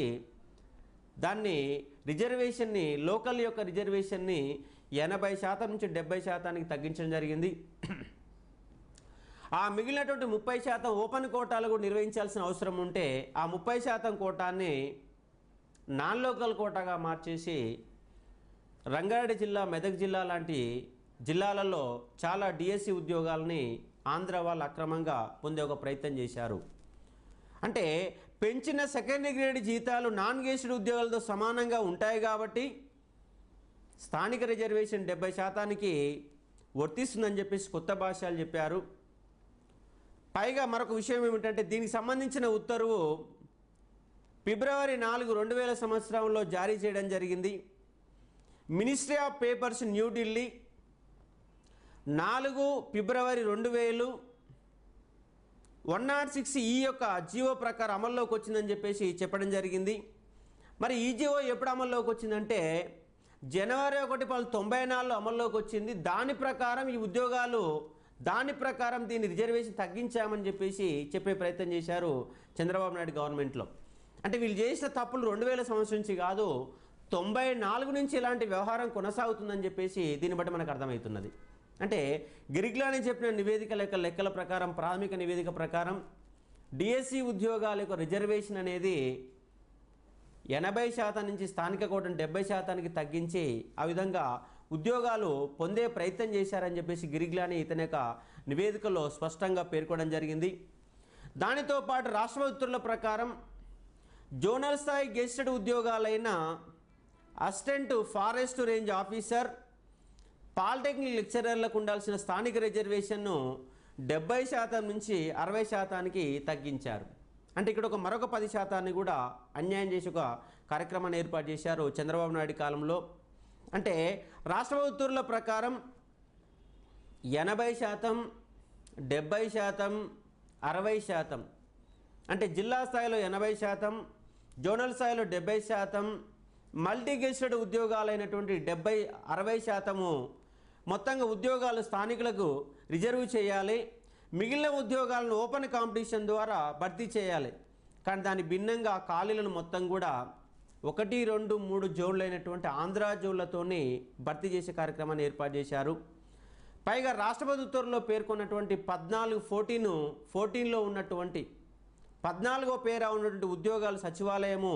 దాన్ని రిజర్వేషన్ని లోకల్ యొక్క రిజర్వేషన్ని 80% నుంచి 70%కి తగ్గించడం జరిగింది. ఆ మిగిలినటువంటి 30% ఓపెన్ కోటాలు కూడా నిర్వహించాల్సిన అవసరం ఉంటే ఆ 30% కోటాన్ని నాన్ లోకల్ కోటాగా మార్చేసి రంగారెడ్డి జిల్లా, మెదక్ జిల్లా లాంటి జిల్లాలలో చాలా డిఎస్సి ఉద్యోగాలని ఆంధ్ర వాళ్ళు అక్రమంగా పొందే ఒక ప్రయత్నం చేశారు. అంటే పెంచిన సెకండరీ గ్రేడ్ జీతాలు నాన్ గెజిటెడ్ ఉద్యోగాలతో సమానంగా ఉంటాయి కాబట్టి స్థానిక రిజర్వేషన్ 70%కి వర్తిస్తుందని చెప్పేసి కొత్త భాష్యాలు చెప్పారు. పైగా మరొక విషయం ఏమిటంటే దీనికి సంబంధించిన ఉత్తర్వు ఫిబ్రవరి 4, 2000 సంవత్సరంలో జారీ చేయడం జరిగింది. మినిస్ట్రీ ఆఫ్ పేపర్స్ న్యూఢిల్లీ 4 ఫిబ్రవరి 2000 106 ఈ యొక్క జీవో ప్రకారం అమల్లోకి వచ్చిందని చెప్పేసి చెప్పడం జరిగింది. మరి ఈ జీవో ఎప్పుడు అమల్లోకి వచ్చిందంటే జనవరి 1, 1994 అమల్లోకి వచ్చింది. దాని ప్రకారం ఈ ఉద్యోగాలు దాని ప్రకారం దీన్ని రిజర్వేషన్ తగ్గించామని చెప్పేసి చెప్పే ప్రయత్నం చేశారు చంద్రబాబు నాయుడు గవర్నమెంట్లో. అంటే వీళ్ళు చేసిన తప్పులు 2000 సంవత్సరం నుంచి కాదు 94 నుంచి ఇలాంటి వ్యవహారం కొనసాగుతుందని చెప్పేసి దీన్ని బట్టి మనకు అర్థమవుతున్నది. అంటే గిరిగ్లాని చెప్పిన నివేదిక లెక్కల ప్రకారం, ప్రాథమిక నివేదిక ప్రకారం డిఎస్సి ఉద్యోగాల యొక్క రిజర్వేషన్ అనేది 80% నుంచి స్థానిక కోటను 70%కి తగ్గించి ఆ విధంగా ఉద్యోగాలు పొందే ప్రయత్నం చేశారని చెప్పేసి గిరిగ్లాని ఇతని యొక్క నివేదికలో స్పష్టంగా పేర్కొనడం జరిగింది. దానితో పాటు రాష్ట్ర ఉత్తర్వుల ప్రకారం జోనల్ స్థాయి గెజిటెడ్ ఉద్యోగాలైన assistant forest range officer, polytechnic లెక్చరర్లకు ఉండాల్సిన స్థానిక రిజర్వేషన్ను 70% నుంచి 60%కి తగ్గించారు. అంటే ఇక్కడ మరొక 10% కూడా అన్యాయం చేసి ఒక కార్యక్రమాన్ని ఏర్పాటు చేశారు చంద్రబాబు నాయుడు కాలంలో. అంటే రాష్ట్ర ఉత్తర్వుల ప్రకారం 80%, 70%, 60%, అంటే జిల్లా స్థాయిలో 80%, జోనల్ స్థాయిలో 70%, మల్టీ గెజిటెడ్ ఉద్యోగాలైనటువంటి 60% మొత్తంగా ఉద్యోగాలు స్థానికులకు రిజర్వ్ చేయాలి. మిగిలిన ఉద్యోగాలను ఓపెన్ కాంపిటీషన్ ద్వారా భర్తీ చేయాలి. కానీ దాని భిన్నంగా ఖాళీలను మొత్తం కూడా 1, 2, 3 జోన్లు అయినటువంటి ఆంధ్ర జోన్లతోని భర్తీ చేసే కార్యక్రమాన్ని ఏర్పాటు చేశారు. పైగా రాష్ట్రపతి ఉత్తర్వులో పేర్కొన్నటువంటి 14లో ఉన్నటువంటి 14వ పేరా ఉన్నటువంటి ఉద్యోగాలు సచివాలయము,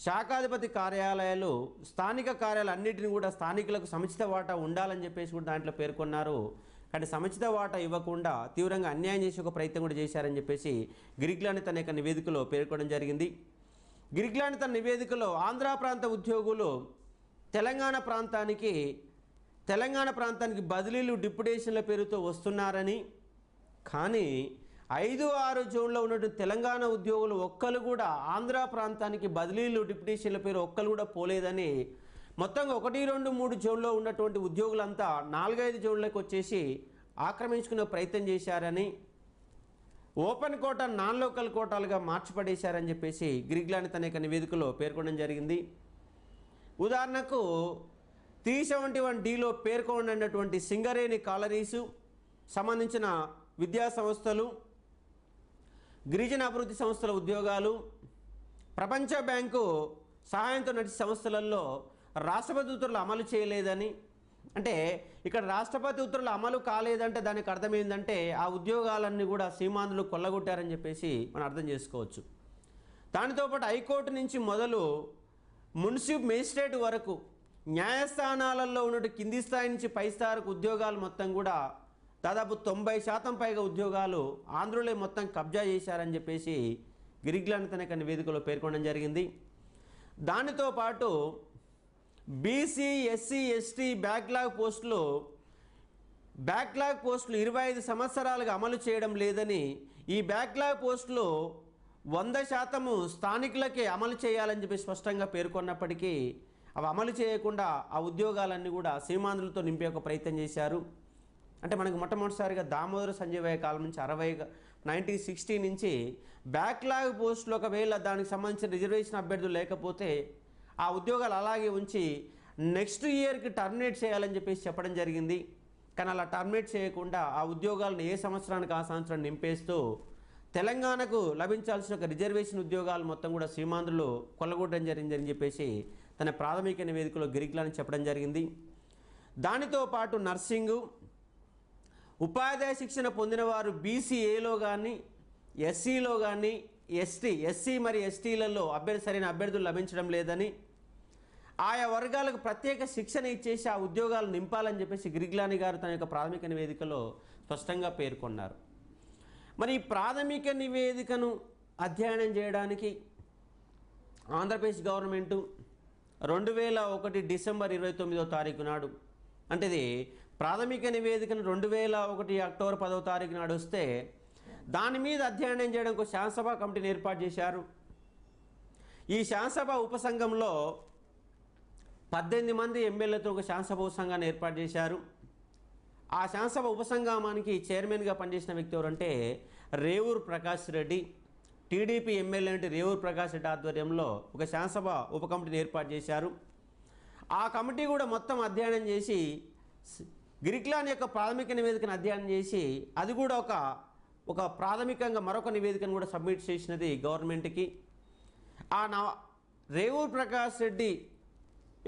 శాఖాధిపతి కార్యాలయాలు, స్థానిక కార్యాలయాలు అన్నింటినీ కూడా స్థానికులకు సముచిత వాటా ఉండాలని చెప్పేసి కూడా దాంట్లో పేర్కొన్నారు. కానీ సముచిత వాటా ఇవ్వకుండా తీవ్రంగా అన్యాయం చేసే ఒక ప్రయత్నం కూడా చేశారని చెప్పేసి గిరిగ్లాని తన యొక్క నివేదికలో పేర్కొనడం జరిగింది. గిరిగ్లాని తన నివేదికలో ఆంధ్ర ప్రాంత ఉద్యోగులు తెలంగాణ ప్రాంతానికి బదిలీలు డిప్యుటేషన్ల పేరుతో వస్తున్నారని, కానీ 5-6 జోన్లో ఉన్నటువంటి తెలంగాణ ఉద్యోగులు ఒక్కరు కూడా ఆంధ్ర ప్రాంతానికి బదిలీలు డిప్యుటేషన్ల పేరు ఒక్కరు కూడా పోలేదని, మొత్తంగా 1, 2, 3 జోన్లో ఉన్నటువంటి ఉద్యోగులంతా 4-5 జోన్లకు వచ్చేసి ఆక్రమించుకునే ప్రయత్నం చేశారని, ఓపెన్ కోటా నాన్ లోకల్ కోటాలుగా మార్చిపడేశారని చెప్పేసి గిరిగ్లాని తన యొక్క నివేదికలో పేర్కొనడం జరిగింది. ఉదాహరణకు 371Dలో పేర్కొన్నటువంటి సింగరేణి కాలరీసు సంబంధించిన విద్యా సంస్థలు, గిరిజన అభివృద్ధి సంస్థల ఉద్యోగాలు, ప్రపంచ బ్యాంకు సహాయంతో నడిచే సంస్థలలో రాష్ట్రపతి ఉత్తర్వులు అమలు చేయలేదని, అంటే ఇక్కడ రాష్ట్రపతి ఉత్తర్వులు అమలు కాలేదంటే దానికి అర్థం ఏంటంటే ఆ ఉద్యోగాలన్నీ కూడా సీమాంధ్రులు కొల్లగొట్టారని చెప్పేసి మనం అర్థం చేసుకోవచ్చు. దానితో పాటు హైకోర్టు నుంచి మొదలు మున్సిపల్ మేజిస్ట్రేట్ వరకు న్యాయస్థానాలలో ఉన్నట్టు కింది స్థాయి నుంచి పై స్థాయికి ఉద్యోగాలు మొత్తం కూడా దాదాపు 90% పైగా ఉద్యోగాలు ఆంధ్రులే మొత్తం కబ్జా చేశారని చెప్పేసి గిరిగిలాని తనక నివేదికలో పేర్కొనడం జరిగింది. దానితో పాటు బీసీ, ఎస్సీ, ఎస్టీ బ్యాక్లాగ్ పోస్టులు 25 సంవత్సరాలుగా అమలు చేయడం లేదని, ఈ బ్యాక్లాగ్ పోస్టులు 100% స్థానికులకే అమలు చేయాలని చెప్పి స్పష్టంగా పేర్కొన్నప్పటికీ అవి అమలు చేయకుండా ఆ ఉద్యోగాలన్నీ కూడా సీమాంధ్రులతో నింపే ఒక ప్రయత్నం చేశారు. అంటే మనకు మొట్టమొదటిసారిగా దామోదర సంజయ్ కాలం నుంచి 1960 నుంచి బ్యాక్లాగ్ పోస్టులు ఒకవేళ దానికి సంబంధించిన రిజర్వేషన్ అభ్యర్థులు లేకపోతే ఆ ఉద్యోగాలు అలాగే ఉంచి నెక్స్ట్ ఇయర్కి టర్మినేట్ చేయాలని చెప్పేసి చెప్పడం జరిగింది. కానీ అలా టర్మినేట్ చేయకుండా ఆ ఉద్యోగాలను ఏ సంవత్సరానికి ఆ సంవత్సరం నింపేస్తూ తెలంగాణకు లభించాల్సిన ఒక రిజర్వేషన్ ఉద్యోగాలు మొత్తం కూడా సీమాంధ్రులు కొల్లగొట్టడం జరిగిందని చెప్పేసి తన ప్రాథమిక నివేదికలో గిరిగిలాని చెప్పడం జరిగింది. దానితో పాటు నర్సింగు, ఉపాధ్యాయ శిక్షణ పొందిన వారు బీసీఏలో కానీ ఎస్సీలో కానీ ఎస్సీ మరియు ఎస్టీలలో సరైన అభ్యర్థులు లభించడం లేదని, ఆయా వర్గాలకు ప్రత్యేక శిక్షణ ఇచ్చేసి ఆ ఉద్యోగాలు నింపాలని చెప్పేసి గిరిగిలాని గారు తన యొక్క ప్రాథమిక నివేదికలో స్పష్టంగా పేర్కొన్నారు. మరి ఈ ప్రాథమిక నివేదికను అధ్యయనం చేయడానికి ఆంధ్రప్రదేశ్ గవర్నమెంటు 2001 డిసెంబర్ 29వ తారీఖు నాడు, అంటే ఇది ప్రాథమిక నివేదికను 2001 అక్టోబర్ 10వ తారీఖు నాడు వస్తే దాని మీద అధ్యయనం చేయడానికి ఒక శాసనసభ కమిటీని ఏర్పాటు చేశారు. ఈ శాసనసభ ఉపసంఘంలో 18 మంది ఎమ్మెల్యేలతో ఒక శాసనసభ ఉపసంఘాన్ని ఏర్పాటు చేశారు. ఆ శాసనసభ ఉపసంఘానికి చైర్మన్గా పనిచేసిన వ్యక్తి ఎవరంటే రేవూరు ప్రకాష్ రెడ్డి. టీడీపీ ఎమ్మెల్యే అంటే రేవూరు ప్రకాష్ రెడ్డి ఆధ్వర్యంలో ఒక శాసనసభ ఉప కమిటీని ఏర్పాటు చేశారు. ఆ కమిటీ కూడా మొత్తం అధ్యయనం చేసి గిరిగిలాని యొక్క ప్రాథమిక నివేదికను అధ్యయనం చేసి అది కూడా ఒక ప్రాథమికంగా మరొక నివేదికను కూడా సబ్మిట్ చేసినది గవర్నమెంట్కి. రేవూరు ప్రకాష్ రెడ్డి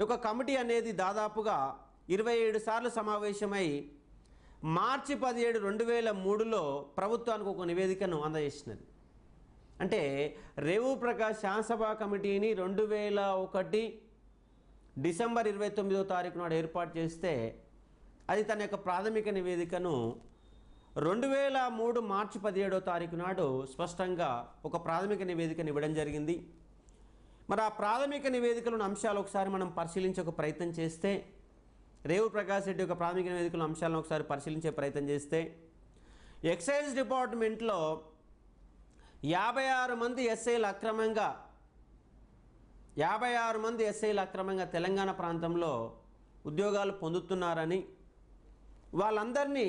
యొక్క కమిటీ అనేది దాదాపుగా 27 సార్లు సమావేశమై మార్చి 17, 2003లో ప్రభుత్వానికి ఒక నివేదికను అందజేసినది. అంటే రేవూరు ప్రకాష్ శాసనసభ కమిటీని 2001 డిసెంబర్ 29వ తారీఖు నాడు ఏర్పాటు చేస్తే అది తన యొక్క ప్రాథమిక నివేదికను 2003 మార్చి 17వ తారీఖు నాడు స్పష్టంగా ఒక ప్రాథమిక నివేదికను ఇవ్వడం జరిగింది. మరి ఆ ప్రాథమిక నివేదికలోని అంశాలు ఒకసారి మనం పరిశీలించే ఒక ప్రయత్నం చేస్తే, రేవూరు ప్రకాష్ రెడ్డి యొక్క ప్రాథమిక నివేదికల అంశాలను ఒకసారి పరిశీలించే ప్రయత్నం చేస్తే, ఎక్సైజ్ డిపార్ట్మెంట్లో 56 మంది ఎస్ఐలు అక్రమంగా తెలంగాణ ప్రాంతంలో ఉద్యోగాలు పొందుతున్నారని, వాళ్ళందరినీ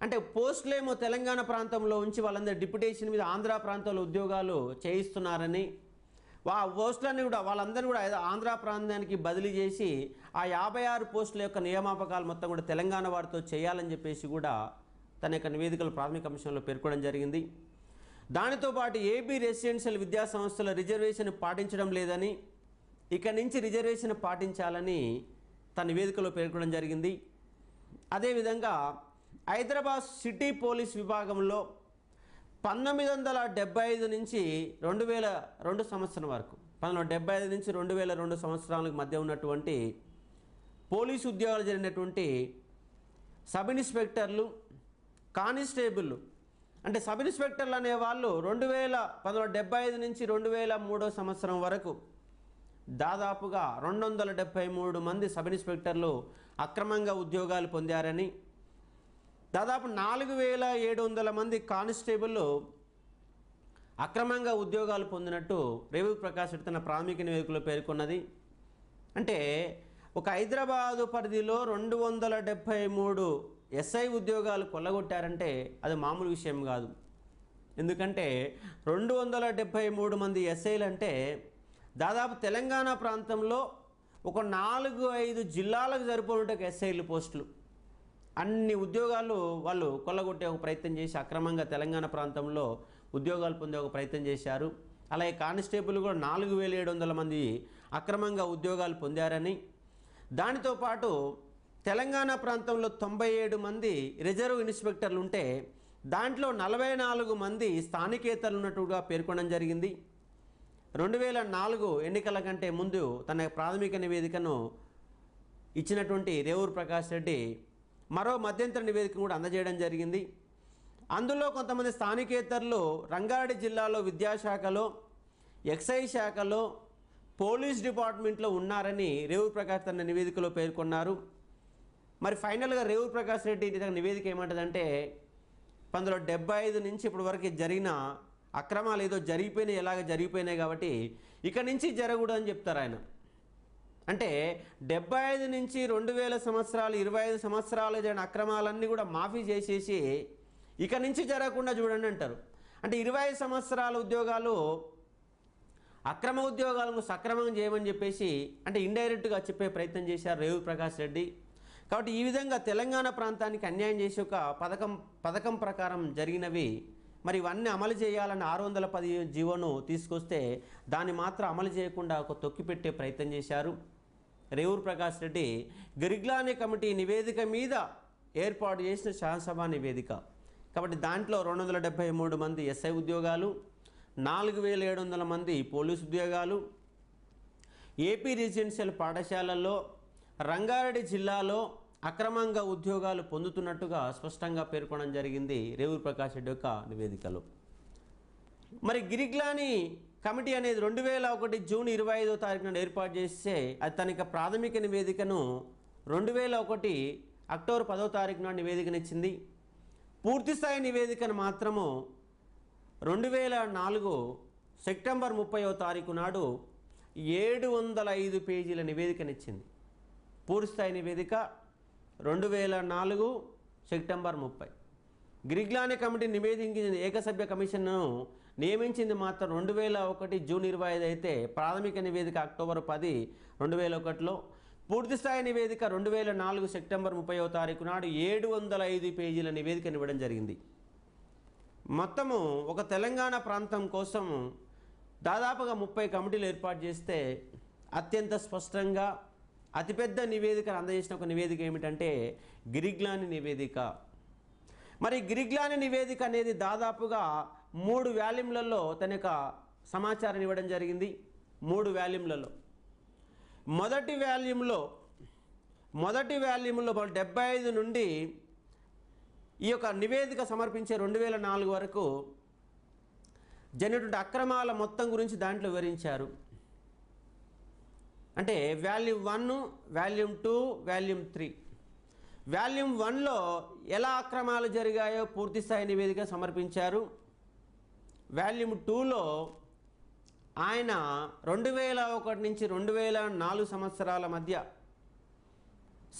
అంటే పోస్టులేమో తెలంగాణ ప్రాంతంలో ఉంచి వాళ్ళందరూ డిప్యుటేషన్ మీద ఆంధ్ర ప్రాంతంలో ఉద్యోగాలు చేయిస్తున్నారని, పోస్టులన్నీ కూడా వాళ్ళందరూ కూడా ఆంధ్ర ప్రాంతానికి బదిలీ చేసి ఆ 56 పోస్టుల యొక్క నియామకాలు మొత్తం కూడా తెలంగాణ వారితో చేయాలని చెప్పేసి కూడా తన యొక్క నివేదికలు ప్రాథమిక అంశంలో పేర్కొనడం జరిగింది. దానితో పాటు ఏపీ రెసిడెన్షియల్ విద్యా సంస్థల రిజర్వేషన్ పాటించడం లేదని, ఇక నుంచి రిజర్వేషన్ పాటించాలని తన నివేదికలో పేర్కొనడం జరిగింది. అదేవిధంగా హైదరాబాద్ సిటీ పోలీస్ విభాగంలో 1975 నుంచి 2002 సంవత్సరం వరకు 1975 నుంచి 2002 సంవత్సరాలకు మధ్య ఉన్నటువంటి పోలీసు ఉద్యోగాలు జరిగినటువంటి సబ్ ఇన్స్పెక్టర్లు, కానిస్టేబుళ్ళు, అంటే సబ్ ఇన్స్పెక్టర్లు అనేవాళ్ళు 1975 నుంచి 2003 సంవత్సరం వరకు దాదాపుగా 273 మంది సబ్ ఇన్స్పెక్టర్లు అక్రమంగా ఉద్యోగాలు పొందారని, దాదాపు 4700 మంది కానిస్టేబుల్ అక్రమంగా ఉద్యోగాలు పొందినట్టు రేవూరు ప్రకాష్ రెడ్డి తన ప్రాథమిక నివేదికలో పేర్కొన్నది. అంటే ఒక హైదరాబాదు పరిధిలో 273 ఎస్ఐ ఉద్యోగాలు కొల్లగొట్టారంటే అది మామూలు విషయం కాదు. ఎందుకంటే 273 మంది ఎస్ఐలు అంటే దాదాపు తెలంగాణ ప్రాంతంలో ఒక 4-5 జిల్లాలకు సరిపోయిన ఎస్ఐలు పోస్టులు, అన్ని ఉద్యోగాలు వాళ్ళు కొల్లగొట్టే ఒక ప్రయత్నం చేసి అక్రమంగా తెలంగాణ ప్రాంతంలో ఉద్యోగాలు పొందే ఒక ప్రయత్నం చేశారు. అలాగే కానిస్టేబుల్ కూడా 4700 మంది అక్రమంగా ఉద్యోగాలు పొందారని, దానితో పాటు తెలంగాణ ప్రాంతంలో 97 మంది రిజర్వ్ ఇన్స్పెక్టర్లు ఉంటే దాంట్లో 44 మంది స్థానికేతరులు ఉన్నట్టుగా పేర్కొనడం జరిగింది. 2004 ఎన్నికల కంటే ముందు తన ప్రాథమిక నివేదికను ఇచ్చినటువంటి రేవూరు ప్రకాష్ రెడ్డి మరో మధ్యంతర నివేదికను కూడా అందజేయడం జరిగింది. అందులో కొంతమంది స్థానికేతరులు రంగారెడ్డి జిల్లాలో విద్యాశాఖలో, ఎక్సైజ్ శాఖలో, పోలీస్ డిపార్ట్మెంట్లో ఉన్నారని రేవూరు ప్రకాష్ తన నివేదికలో పేర్కొన్నారు. మరి ఫైనల్గా రేవూరు ప్రకాష్ రెడ్డి నివేదిక ఏమంటుందంటే 1975 నుంచి ఇప్పటి వరకు జరిగిన అక్రమాలు ఏదో జరిగిపోయినాయి, ఎలాగ జరిగిపోయినాయి కాబట్టి ఇక నుంచి జరగకూడదు అని చెప్తారు ఆయన. అంటే 75 నుంచి 2000 సంవత్సరాలు 25 సంవత్సరాలు జరిగిన అక్రమాలన్నీ కూడా మాఫీ చేసేసి ఇక నుంచి జరగకుండా చూడండి అంటారు. అంటే 25 సంవత్సరాల ఉద్యోగాలు అక్రమ ఉద్యోగాలను సక్రమం చేయమని చెప్పేసి అంటే ఇండైరెక్ట్గా చెప్పే ప్రయత్నం చేశారు రేవూరు ప్రకాష్ రెడ్డి. కాబట్టి ఈ విధంగా తెలంగాణ ప్రాంతానికి అన్యాయం చేసే ఒక పథకం ప్రకారం జరిగినవి. మరి ఇవన్నీ అమలు చేయాలని 610 జీవోను తీసుకొస్తే దాన్ని మాత్రం అమలు చేయకుండా ఒక తొక్కిపెట్టే ప్రయత్నం చేశారు రేవూరు ప్రకాష్ రెడ్డి. గిరిగ్లాని కమిటీ నివేదిక మీద ఏర్పాటు చేసిన శాసనసభ నివేదిక. కాబట్టి దాంట్లో 273 మంది ఎస్ఐ ఉద్యోగాలు, 4700 మంది పోలీసు ఉద్యోగాలు, ఏపీ రెసిడెన్షియల్ పాఠశాలల్లో రంగారెడ్డి జిల్లాలో అక్రమంగా ఉద్యోగాలు పొందుతున్నట్టుగా స్పష్టంగా పేర్కొనడం జరిగింది రేవూరు ప్రకాష్ రెడ్డి యొక్క నివేదికలో. మరి గిరిగ్లాని కమిటీ అనేది 2001 జూన్ 25వ తారీఖున ఏర్పాటు చేస్తే అది తన ప్రాథమిక నివేదికను 2001 అక్టోబర్ 10వ తారీఖున నివేదికనిచ్చింది. పూర్తిస్థాయి నివేదికను మాత్రము 2004 సెప్టెంబర్ 30వ తారీఖు నాడు 705 పేజీల నివేదికనిచ్చింది. పూర్తిస్థాయి నివేదిక 2004 సెప్టెంబర్ 30. గిరిగ్లాని కమిటీ నివేదించిన ఏకసభ్య కమిషన్ను నియమించింది మాత్రం 2001 జూన్ 25 అయితే ప్రాథమిక నివేదిక అక్టోబర్ 10, 2001లో, పూర్తిస్థాయి నివేదిక 2004 సెప్టెంబర్ 30వ తారీఖు నాడు 705 పేజీల నివేదికను ఇవ్వడం జరిగింది. మొత్తము ఒక తెలంగాణ ప్రాంతం కోసం దాదాపుగా 30 కమిటీలు ఏర్పాటు చేస్తే అత్యంత స్పష్టంగా అతిపెద్ద నివేదికను అందజేసిన ఒక నివేదిక ఏమిటంటే గిరిగ్లాని నివేదిక. మరి గిరిగ్లాని నివేదిక అనేది దాదాపుగా 3 వాల్యూమ్లలో తన యొక్క సమాచారం ఇవ్వడం జరిగింది. 3 వాల్యూమ్లలో మొదటి వాల్యూమ్లో 75 నుండి ఈ యొక్క నివేదిక సమర్పించే 2004 వరకు జరిగినటువంటి అక్రమాల మొత్తం గురించి దాంట్లో వివరించారు. అంటే వాల్యూమ్ 1, వాల్యూమ్ 2, వాల్యూమ్ 3. వాల్యూమ్ 1లో ఎలా అక్రమాలు జరిగాయో పూర్తిస్థాయి నివేదిక సమర్పించారు. వాల్యూమ్ 2లో ఆయన 2001 నుంచి 2004 సంవత్సరాల మధ్య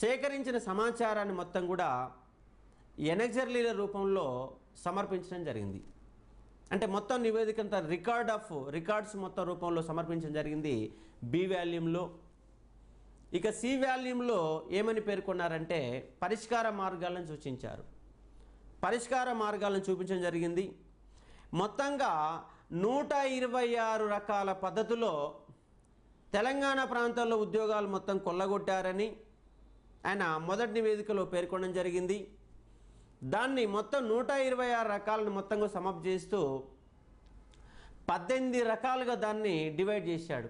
సేకరించిన సమాచారాన్ని మొత్తం కూడా ఎనెక్సర్లీల రూపంలో సమర్పించడం జరిగింది. అంటే మొత్తం నివేదిక అంతా రికార్డ్స్ మొత్తం రూపంలో సమర్పించడం జరిగింది బి వాల్యూమ్లో. ఇక సి వాల్యూమ్లో ఏమని పేర్కొన్నారంటే పరిష్కార మార్గాలను సూచించారు. పరిష్కార మార్గాలను చూపించడం జరిగింది. మొత్తంగా 126 రకాల పద్ధతిలో తెలంగాణ ప్రాంతాల్లో ఉద్యోగాలు మొత్తం కొల్లగొట్టారని ఆయన మొదటి నివేదికలో పేర్కొనడం జరిగింది. దాన్ని మొత్తం 126 రకాలను మొత్తంగా సమప్ చేస్తూ 18 రకాలుగా దాన్ని డివైడ్ చేశాడు.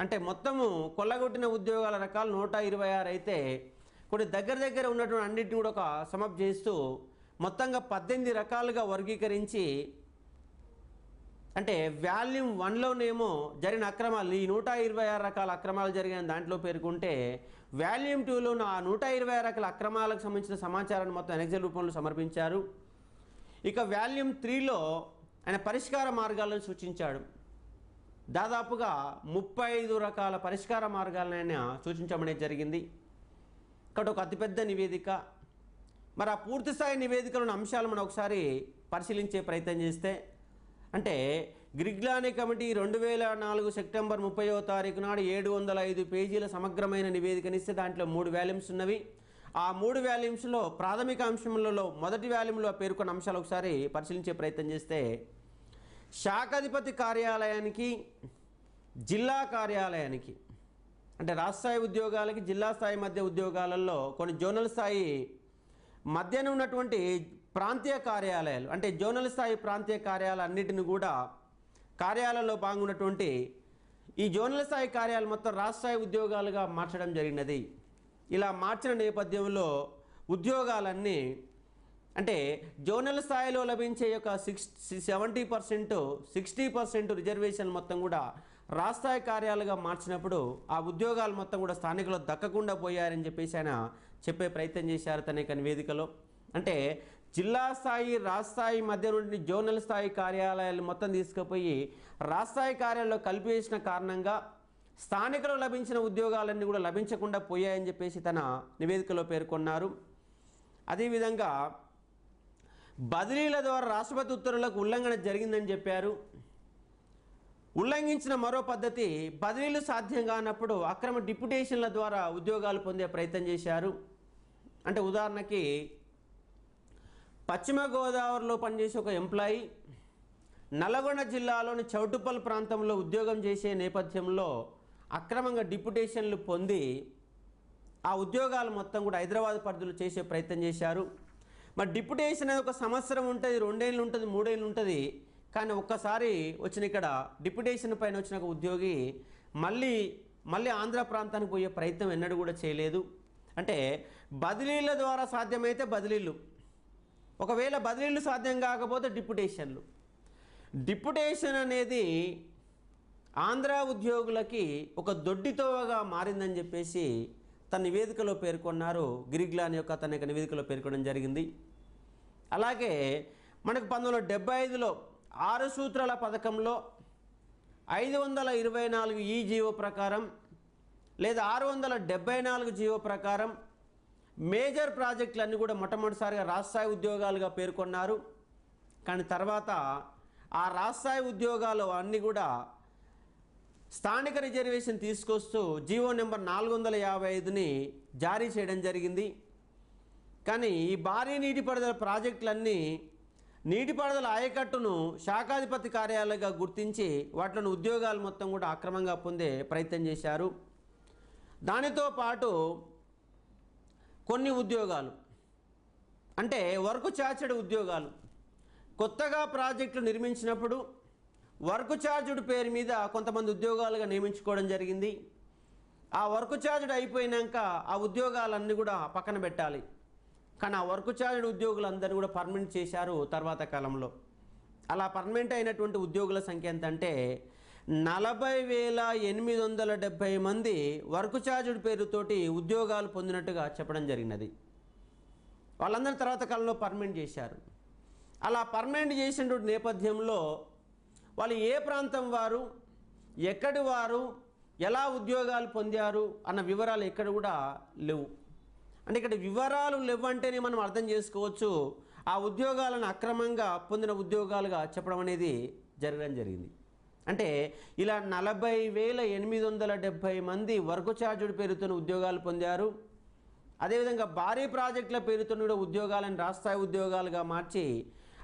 అంటే మొత్తము కొల్లగొట్టిన ఉద్యోగాల రకాలు 126 అయితే కొన్ని దగ్గర ఉన్నటువంటి అన్నింటిని కూడా ఒక సమప్ చేస్తూ మొత్తంగా 18 రకాలుగా వర్గీకరించి అంటే వాల్యూమ్ 1లోనేమో జరిగిన అక్రమాలు ఈ 126 రకాల అక్రమాలు జరిగిన దాంట్లో పేర్కొంటే వాల్యూమ్ 2లో ఆ 126 రకాల అక్రమాలకు సంబంధించిన సమాచారాన్ని మొత్తం ఎనెక్సల్ రూపంలో సమర్పించారు. ఇక వాల్యూమ్ 3లో ఆయన పరిష్కార మార్గాలను సూచించాడు. దాదాపుగా 35 రకాల పరిష్కార మార్గాలను ఆయన సూచించడం జరిగింది. ఇక్కడ ఒక అతిపెద్ద నివేదిక. మరి ఆ పూర్తిస్థాయి నివేదికలోని అంశాలు మనం ఒకసారి పరిశీలించే ప్రయత్నం చేస్తే అంటే గిరిగ్లాని కమిటీ 2004 సెప్టెంబర్ 30వ తారీఖు నాడు 705 పేజీల సమగ్రమైన నివేదికనిస్తే దాంట్లో 3 వాల్యూమ్స్ ఉన్నవి. ఆ 3 వాల్యూమ్స్లో ప్రాథమిక అంశములలో మొదటి వాల్యూమ్లో పేర్కొన్న అంశాలు ఒకసారి పరిశీలించే ప్రయత్నం చేస్తే శాఖాధిపతి కార్యాలయానికి జిల్లా కార్యాలయానికి అంటే రాష్ట్ర స్థాయి ఉద్యోగాలకి జిల్లా స్థాయి మధ్య ఉద్యోగాలలో కొన్ని జోనల్ స్థాయి మధ్యన ఉన్నటువంటి ప్రాంతీయ కార్యాలయాలు అంటే జోనల్ స్థాయి ప్రాంతీయ కార్యాలయాలు అన్నిటిని కూడా కార్యాలయంలో భాగంగా ఈ జోనల్ స్థాయి కార్యాలయాలు మొత్తం రాష్ట్ర స్థాయి ఉద్యోగాలుగా మార్చడం జరిగినది. ఇలా మార్చిన నేపథ్యంలో ఉద్యోగాలన్నీ అంటే జోనల్ స్థాయిలో లభించే యొక్క 70% 60% రిజర్వేషన్ మొత్తం కూడా రాష్ట్ర స్థాయి కార్యాలుగా మార్చినప్పుడు ఆ ఉద్యోగాలు మొత్తం కూడా స్థానికులు దక్కకుండా పోయారని చెప్పేసి ఆయన చెప్పే ప్రయత్నం చేశారు తన యొక్క నివేదికలో. అంటే జిల్లా స్థాయి రాష్ట్ర స్థాయి మధ్య నుండి జోనల్ స్థాయి కార్యాలయాలు మొత్తం తీసుకుపోయి రాష్ట్ర స్థాయి కార్యాలయంలో కలిపేసిన కారణంగా స్థానికులు లభించిన ఉద్యోగాలన్నీ కూడా లభించకుండా పోయాయని చెప్పేసి తన నివేదికలో పేర్కొన్నారు. అదేవిధంగా బదిలీల ద్వారా రాష్ట్రపతి ఉత్తర్వులకు ఉల్లంఘన జరిగిందని చెప్పారు. ఉల్లంఘించిన మరో పద్ధతి బదిలీలు సాధ్యం కానప్పుడు అక్రమ డిప్యుటేషన్ల ద్వారా ఉద్యోగాలు పొందే ప్రయత్నం చేశారు. అంటే ఉదాహరణకి పశ్చిమ గోదావరిలో పనిచేసే ఒక ఎంప్లాయీ నల్గొండ జిల్లాలోని చౌటుప్పల్ ప్రాంతంలో ఉద్యోగం చేసే నేపథ్యంలో అక్రమంగా డిప్యుటేషన్లు పొంది ఆ ఉద్యోగాలు మొత్తం కూడా హైదరాబాద్ పరిధిలో చేసే ప్రయత్నం చేశారు. మరి డిప్యుటేషన్ అనేది ఒక సంవత్సరం ఉంటుంది, 2 ఏళ్ళు ఉంటుంది, 3 ఏళ్ళు ఉంటుంది. కానీ ఒక్కసారి వచ్చిన ఇక్కడ డిప్యుటేషన్ పైన వచ్చిన ఒక ఉద్యోగి మళ్ళీ ఆంధ్ర ప్రాంతానికి పోయే ప్రయత్నం ఎన్నడూ కూడా చేయలేదు. అంటే బదిలీల ద్వారా సాధ్యమైతే బదిలీలు, ఒకవేళ బదిలీలు సాధ్యం కాకపోతే డిప్యుటేషన్ అనేది ఆంధ్ర ఉద్యోగులకి ఒక దొడ్డితోవగా మారిందని చెప్పేసి తన నివేదికలో పేర్కొన్నారు. గిరిగ్లాని యొక్క తన యొక్క నివేదికలో పేర్కొనడం జరిగింది. అలాగే మనకు 1975లో 6 సూత్రాల పథకంలో 524 ఈ జీవో ప్రకారం లేదా 674 జీవో ప్రకారం మేజర్ ప్రాజెక్టులన్నీ కూడా మొట్టమొదటిసారిగా రాష్ట్ర స్థాయి ఉద్యోగాలుగా పేర్కొన్నారు. కానీ తర్వాత ఆ రాష్ట్ర స్థాయి ఉద్యోగాలు అన్నీ కూడా స్థానిక రిజర్వేషన్ తీసుకొస్తూ జీవో నెంబర్ 455ని జారీ చేయడం జరిగింది. కానీ ఈ భారీ నీటిపారుదల ప్రాజెక్టులన్నీ నీటిపారుదల ఆయకట్టును శాఖాధిపతి కార్యాలయంగా గుర్తించి వాటిలోని ఉద్యోగాలు మొత్తం కూడా అక్రమంగా పొందే ప్రయత్నం చేశారు. దానితో పాటు కొన్ని ఉద్యోగాలు అంటే వర్క్ చార్జ్డ్ ఉద్యోగాలు కొత్తగా ప్రాజెక్టులు నిర్మించినప్పుడు వర్క్ చార్జ్డ్ పేరు మీద కొంతమంది ఉద్యోగాలుగా నియమించుకోవడం జరిగింది. ఆ వర్క్ చార్జ్డ్ అయిపోయినాక ఆ ఉద్యోగాలన్నీ కూడా పక్కన పెట్టాలి. కానీ ఆ వర్క్ చార్జ్డ్ ఉద్యోగులందరూ కూడా పర్మనెంట్ చేశారు తర్వాత కాలంలో. అలా పర్మనెంట్ అయినటువంటి ఉద్యోగుల సంఖ్య ఎంత అంటే 40,870 మంది వర్క్ చార్జ్డ్ పేరుతోటి ఉద్యోగాలు పొందినట్టుగా చెప్పడం జరిగినది. వాళ్ళందరూ తర్వాత కాలంలో పర్మనెంట్ చేశారు. అలా పర్మనెంట్ చేసినటువంటి నేపథ్యంలో వాళ్ళు ఏ ప్రాంతం వారు, ఎక్కడి వారు, ఎలా ఉద్యోగాలు పొందారు అన్న వివరాలు ఎక్కడ కూడా లేవు. అంటే ఇక్కడ వివరాలు లేవంటేనే మనం అర్థం చేసుకోవచ్చు ఆ ఉద్యోగాలను అక్రమంగా పొందిన ఉద్యోగాలుగా చెప్పడం అనేది జరగడం జరిగింది. అంటే ఇలా 40,870 మంది వర్క్ చార్జ్డ్ పేరుతో ఉద్యోగాలు పొందారు. అదేవిధంగా భారీ ప్రాజెక్టుల పేరుతో కూడా ఉద్యోగాలను రాష్ట్ర స్థాయి ఉద్యోగాలుగా మార్చి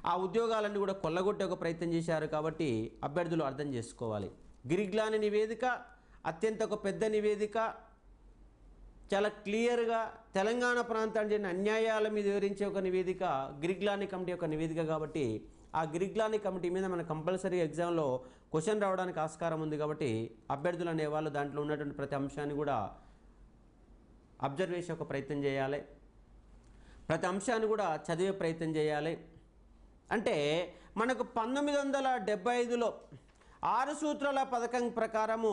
ఆ ఉద్యోగాలన్నీ కూడా కొల్లగొట్టే ఒక ప్రయత్నం చేశారు. కాబట్టి అభ్యర్థులు అర్థం చేసుకోవాలి. గిరిగ్లాని నివేదిక అత్యంత ఒక పెద్ద నివేదిక, చాలా క్లియర్గా తెలంగాణ ప్రాంతానికి జరిగిన అన్యాయాల మీద వివరించే ఒక నివేదిక గిరిగ్లాని కమిటీ యొక్క నివేదిక. కాబట్టి ఆ గిరిగ్లాని కమిటీ మీద మన కంపల్సరీ ఎగ్జామ్లో క్వశ్చన్ రావడానికి ఆస్కారం ఉంది. కాబట్టి అభ్యర్థులు అనేవాళ్ళు దాంట్లో ఉన్నటువంటి ప్రతి అంశాన్ని కూడా అబ్జర్వ్ చేసే ఒక ప్రయత్నం చేయాలి, ప్రతి అంశాన్ని కూడా చదివే ప్రయత్నం చేయాలి. అంటే మనకు 1975లో 6 సూత్రాల పథకం ప్రకారము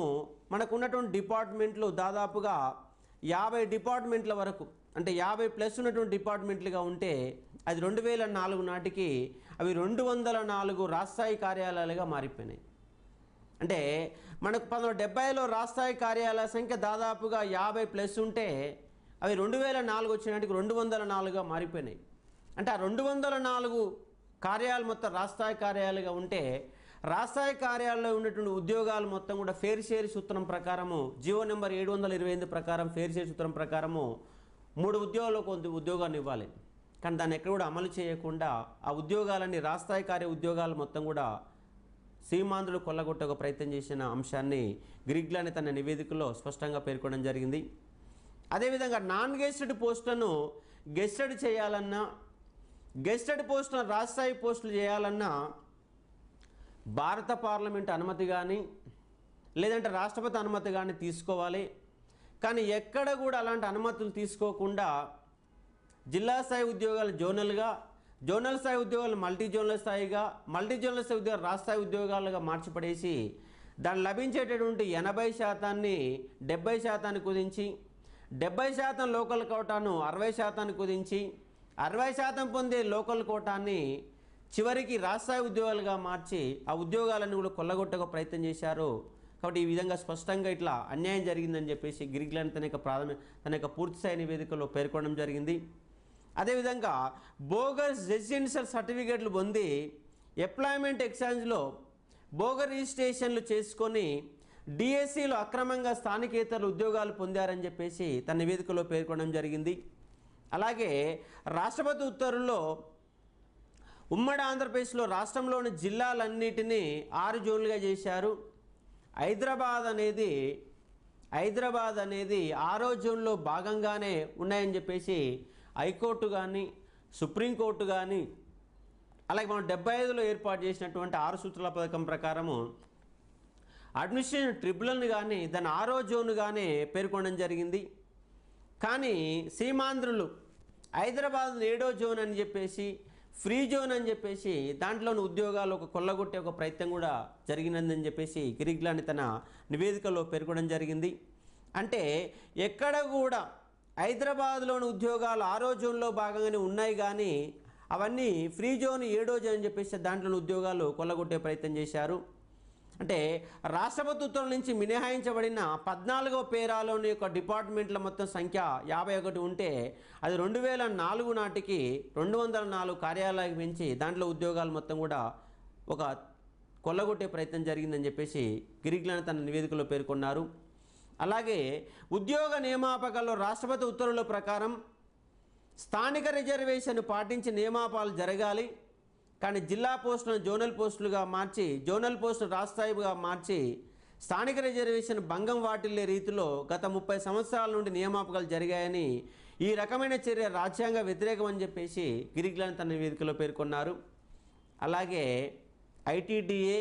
మనకు ఉన్నటువంటి డిపార్ట్మెంట్లు దాదాపుగా 50 డిపార్ట్మెంట్ల వరకు అంటే 50+ ఉన్నటువంటి డిపార్ట్మెంట్లుగా ఉంటే అది 2004 నాటికి అవి 204 రాష్ట్రస్థాయి కార్యాలయాలుగా మారిపోయినాయి. అంటే మనకు 1970లో రాష్ట్రస్థాయి కార్యాలయాల సంఖ్య దాదాపుగా 50+ ఉంటే అవి 2004 వచ్చినాటికి 204గా మారిపోయినాయి. అంటే ఆ 204 కార్యాలయాలు మొత్తం రాష్ట్రస్థాయి కార్యాలయాలుగా ఉంటే రాష్ట్రస్థాయి కార్యాలయంలో ఉన్నటువంటి ఉద్యోగాలు మొత్తం కూడా ఫేర్ షేర్ సూత్రం ప్రకారము జీవో నెంబర్ 728 ప్రకారం ఫేర్ షేర్ సూత్రం ప్రకారము 3 ఉద్యోగాలకు ఉద్యోగాన్ని ఇవ్వాలి. కానీ దాన్ని ఎక్కడ కూడా అమలు చేయకుండా ఆ ఉద్యోగాలన్నీ రాష్ట్రస్థాయి కార్య ఉద్యోగాలు మొత్తం కూడా సీమాంధ్రులు కొల్లగొట్టే ఒక ప్రయత్నం చేసిన అంశాన్ని గ్రిగ్లాని తన నివేదికలో స్పష్టంగా పేర్కొనడం జరిగింది. అదేవిధంగా నాన్ గెస్టెడ్ పోస్టులను గెస్టెడ్ చేయాలన్నా, గెస్టెడ్ పోస్టులను రాష్ట్రస్థాయి పోస్టులు చేయాలన్నా భారత పార్లమెంట్ అనుమతి కానీ లేదంటే రాష్ట్రపతి అనుమతి కానీ తీసుకోవాలి. కానీ ఎక్కడ కూడా అలాంటి అనుమతులు తీసుకోకుండా జిల్లా స్థాయి ఉద్యోగాలు జోనల్గా, జోనల్ స్థాయి ఉద్యోగాలు మల్టీ జోనల్ స్థాయిగా, మల్టీ జోనల్ స్థాయి ఉద్యోగాలు రాష్ట్ర స్థాయి ఉద్యోగాలుగా మార్చిపడేసి దాన్ని లభించేటటువంటి 80%ని 70% కుదించి, 70% లోకల్ కోటాను 60% కుదించి, 60% పొందే లోకల్ కోటాన్ని చివరికి రాష్ట్రస్థాయి ఉద్యోగాలుగా మార్చి ఆ ఉద్యోగాలను కూడా కొల్లగొట్టక ప్రయత్నం చేశారు. కాబట్టి ఈ విధంగా స్పష్టంగా ఇట్లా అన్యాయం జరిగిందని చెప్పేసి గ్రిగ్లాని తన యొక్క పూర్తిస్థాయి నివేదికలో పేర్కొనడం జరిగింది. అదేవిధంగా బోగస్ రెసిడెన్షియల్ సర్టిఫికేట్లు పొంది ఎంప్లాయ్మెంట్ ఎక్స్చేంజ్లో బోగస్ రిజిస్ట్రేషన్లు చేసుకొని డిఎస్సిలో అక్రమంగా స్థానికేతర ఉద్యోగాలు పొందారని చెప్పేసి తన నివేదికలో పేర్కొనడం జరిగింది. అలాగే రాష్ట్రపతి ఉత్తర్వుల్లో ఉమ్మడి ఆంధ్రప్రదేశ్లో రాష్ట్రంలోని జిల్లాలన్నిటినీ 6 జోన్లుగా చేశారు. హైదరాబాద్ అనేది 6వ జోన్లో భాగంగానే ఉన్నాయని చెప్పేసి హైకోర్టు కానీ సుప్రీంకోర్టు కానీ అలాగే మనం 75లో ఏర్పాటు చేసినటువంటి 6 సూత్రాల పథకం ప్రకారము అడ్మినిస్ట్రేషన్ ట్రిబ్యునల్ని కానీ దాని 6వ జోన్గానే పేర్కొనడం జరిగింది. కానీ సీమాంధ్రులు హైదరాబాద్ 7వ జోన్ అని చెప్పేసి ఫ్రీ జోన్ అని చెప్పేసి దాంట్లోని ఉద్యోగాలు ఒక కొల్లగొట్టే ఒక ప్రయత్నం కూడా జరిగినదని చెప్పేసి గ్రిగ్లాని తన నివేదికలో పేర్కొనడం జరిగింది. అంటే ఎక్కడ కూడా హైదరాబాద్లోని ఉద్యోగాలు 6వ జోన్లో భాగంగానే ఉన్నాయి, కానీ అవన్నీ ఫ్రీ జోన్ 7వ జోన్ అని చెప్పేసి దాంట్లోని ఉద్యోగాలు కొల్లగొట్టే ప్రయత్నం చేశారు. అంటే రాష్ట్రపతి ఉత్తర్వుల నుంచి మినహాయించబడిన 14వ పేరాలోని యొక్క డిపార్ట్మెంట్ల మొత్తం సంఖ్య 51 ఉంటే అది 2004 నాటికి 204 కార్యాలయాలకు పెంచి దాంట్లో ఉద్యోగాలు మొత్తం కూడా ఒక కొల్లగొట్టే ప్రయత్నం జరిగిందని చెప్పేసి గ్రిగ్లాని తన నివేదికలో పేర్కొన్నారు. అలాగే ఉద్యోగ నియామకాల్లో రాష్ట్రపతి ఉత్తర్వుల ప్రకారం స్థానిక రిజర్వేషన్ పాటించి నియామకాలు జరగాలి. కానీ జిల్లా పోస్టులను జోనల్ పోస్టులుగా మార్చి, జోనల్ పోస్టులు రాష్ట్రస్థాయిగా మార్చి స్థానిక రిజర్వేషన్ భంగం వాటిల్లే రీతిలో గత 30 సంవత్సరాల నుండి నియామకాలు జరిగాయని, ఈ రకమైన చర్య రాజ్యాంగ వ్యతిరేకం అని చెప్పేసి గ్రిగ్లాని తన నివేదికలో పేర్కొన్నారు. అలాగే ఐటీడీఏ,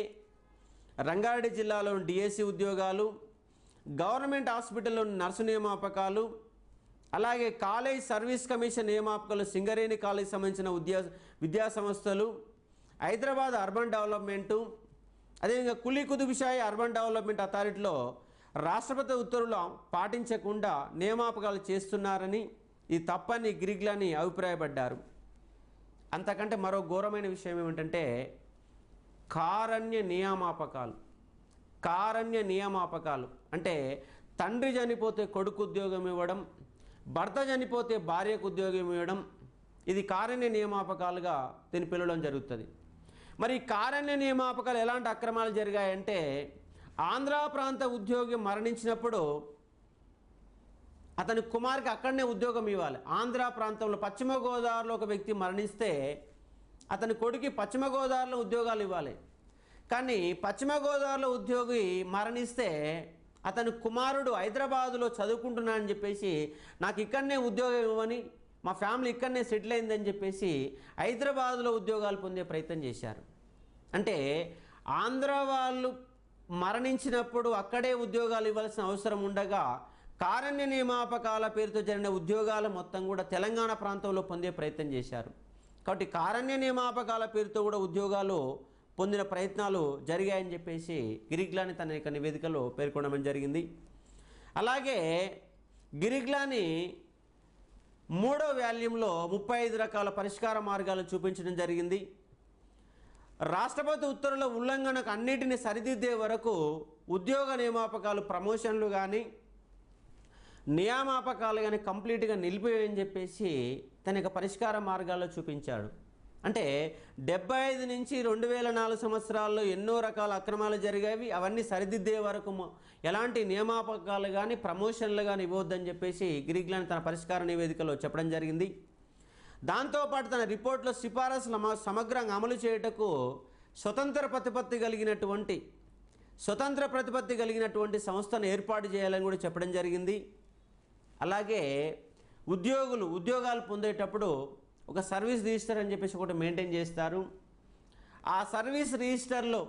రంగారెడ్డి జిల్లాలోని డిఎస్సి ఉద్యోగాలు, గవర్నమెంట్ హాస్పిటల్లోని నర్సు నియామకాలు, అలాగే కాలేజ్ సర్వీస్ కమిషన్ నియామకాలు, సింగరేణి కాలేజ్ సంబంధించిన విద్యా సంస్థలు, హైదరాబాద్ అర్బన్ డెవలప్మెంటు, అదేవిధంగా కులీ కుతుబ్షాహి అర్బన్ డెవలప్మెంట్ అథారిటీలో రాష్ట్రపతి ఉత్తర్వులు పాటించకుండా నియామకాలు చేస్తున్నారని, ఇది తప్పని గ్రిగ్లాని అభిప్రాయపడ్డారు. అంతకంటే మరో ఘోరమైన విషయం ఏమిటంటే కారణ్య నియామకాలు అంటే తండ్రి చనిపోతే కొడుకు ఉద్యోగం ఇవ్వడం, భర్త చనిపోతే భార్యకు ఉద్యోగం ఇవ్వడం, ఇది కారణ్య నియామకాలుగా దీన్ని పిలవడం జరుగుతుంది. మరి కారణ్య నియామకాలు ఎలాంటి అక్రమాలు జరిగాయంటే ఆంధ్ర ప్రాంత ఉద్యోగి మరణించినప్పుడు అతని కుమార్కి అక్కడనే ఉద్యోగం ఇవ్వాలి. ఆంధ్ర ప్రాంతంలో పశ్చిమ గోదావరిలో ఒక వ్యక్తి మరణిస్తే అతని కొడుకు పశ్చిమ గోదావరిలో ఉద్యోగాలు ఇవ్వాలి. కానీ పశ్చిమ గోదావరిలో ఉద్యోగి మరణిస్తే అతని కుమారుడు హైదరాబాదులో చదువుకుంటున్నా అని చెప్పేసి నాకు ఇక్కడనే ఉద్యోగం ఇవ్వని, మా ఫ్యామిలీ ఇక్కడనే సెటిల్ అయిందని చెప్పేసి హైదరాబాదులో ఉద్యోగాలు పొందే ప్రయత్నం చేశారు. అంటే ఆంధ్ర వాళ్ళు మరణించినప్పుడు అక్కడే ఉద్యోగాలు ఇవ్వాల్సిన అవసరం ఉండగా కారణ్య నియామకాల పేరుతో జరిగిన ఉద్యోగాలు మొత్తం కూడా తెలంగాణ ప్రాంతంలో పొందే ప్రయత్నం చేశారు. కాబట్టి కారణ్య నియామకాల పేరుతో కూడా ఉద్యోగాలు పొందిన ప్రయత్నాలు జరిగాయని చెప్పేసి గ్రిగ్లాని తన యొక్క నివేదికలో పేర్కొనడం జరిగింది. అలాగే గ్రిగ్లాని 3వ వాల్యూంలో 35 రకాల పరిష్కార మార్గాలు చూపించడం జరిగింది. రాష్ట్రపతి ఉత్తర్వుల ఉల్లంఘనకు అన్నిటిని సరిదిద్దే వరకు ఉద్యోగ నియామకాలు ప్రమోషన్లు కానీ నియామకాలు కానీ కంప్లీట్గా నిలిపివేయని చెప్పేసి తన యొక్క పరిష్కార మార్గాల్లో చూపించాడు. అంటే 75 నుంచి 2004 సంవత్సరాల్లో ఎన్నో రకాల అక్రమాలు జరిగాయి, అవన్నీ సరిదిద్దే వరకు ఎలాంటి నియామకాలు కానీ ప్రమోషన్లు కానీ ఇవ్వద్దని చెప్పేసి గ్రిగ్లాని తన పరిష్కార నివేదికలో చెప్పడం జరిగింది. దాంతోపాటు తన రిపోర్ట్లో సిఫారసుల సమగ్రంగా అమలు చేయుటకు స్వతంత్ర ప్రతిపత్తి కలిగినటువంటి సంస్థను ఏర్పాటు చేయాలని కూడా చెప్పడం జరిగింది. అలాగే ఉద్యోగాలు పొందేటప్పుడు ఒక సర్వీస్ రిజిస్టర్ అని చెప్పేసి ఒకటి మెయింటైన్ చేస్తారు. ఆ సర్వీస్ రిజిస్టర్లో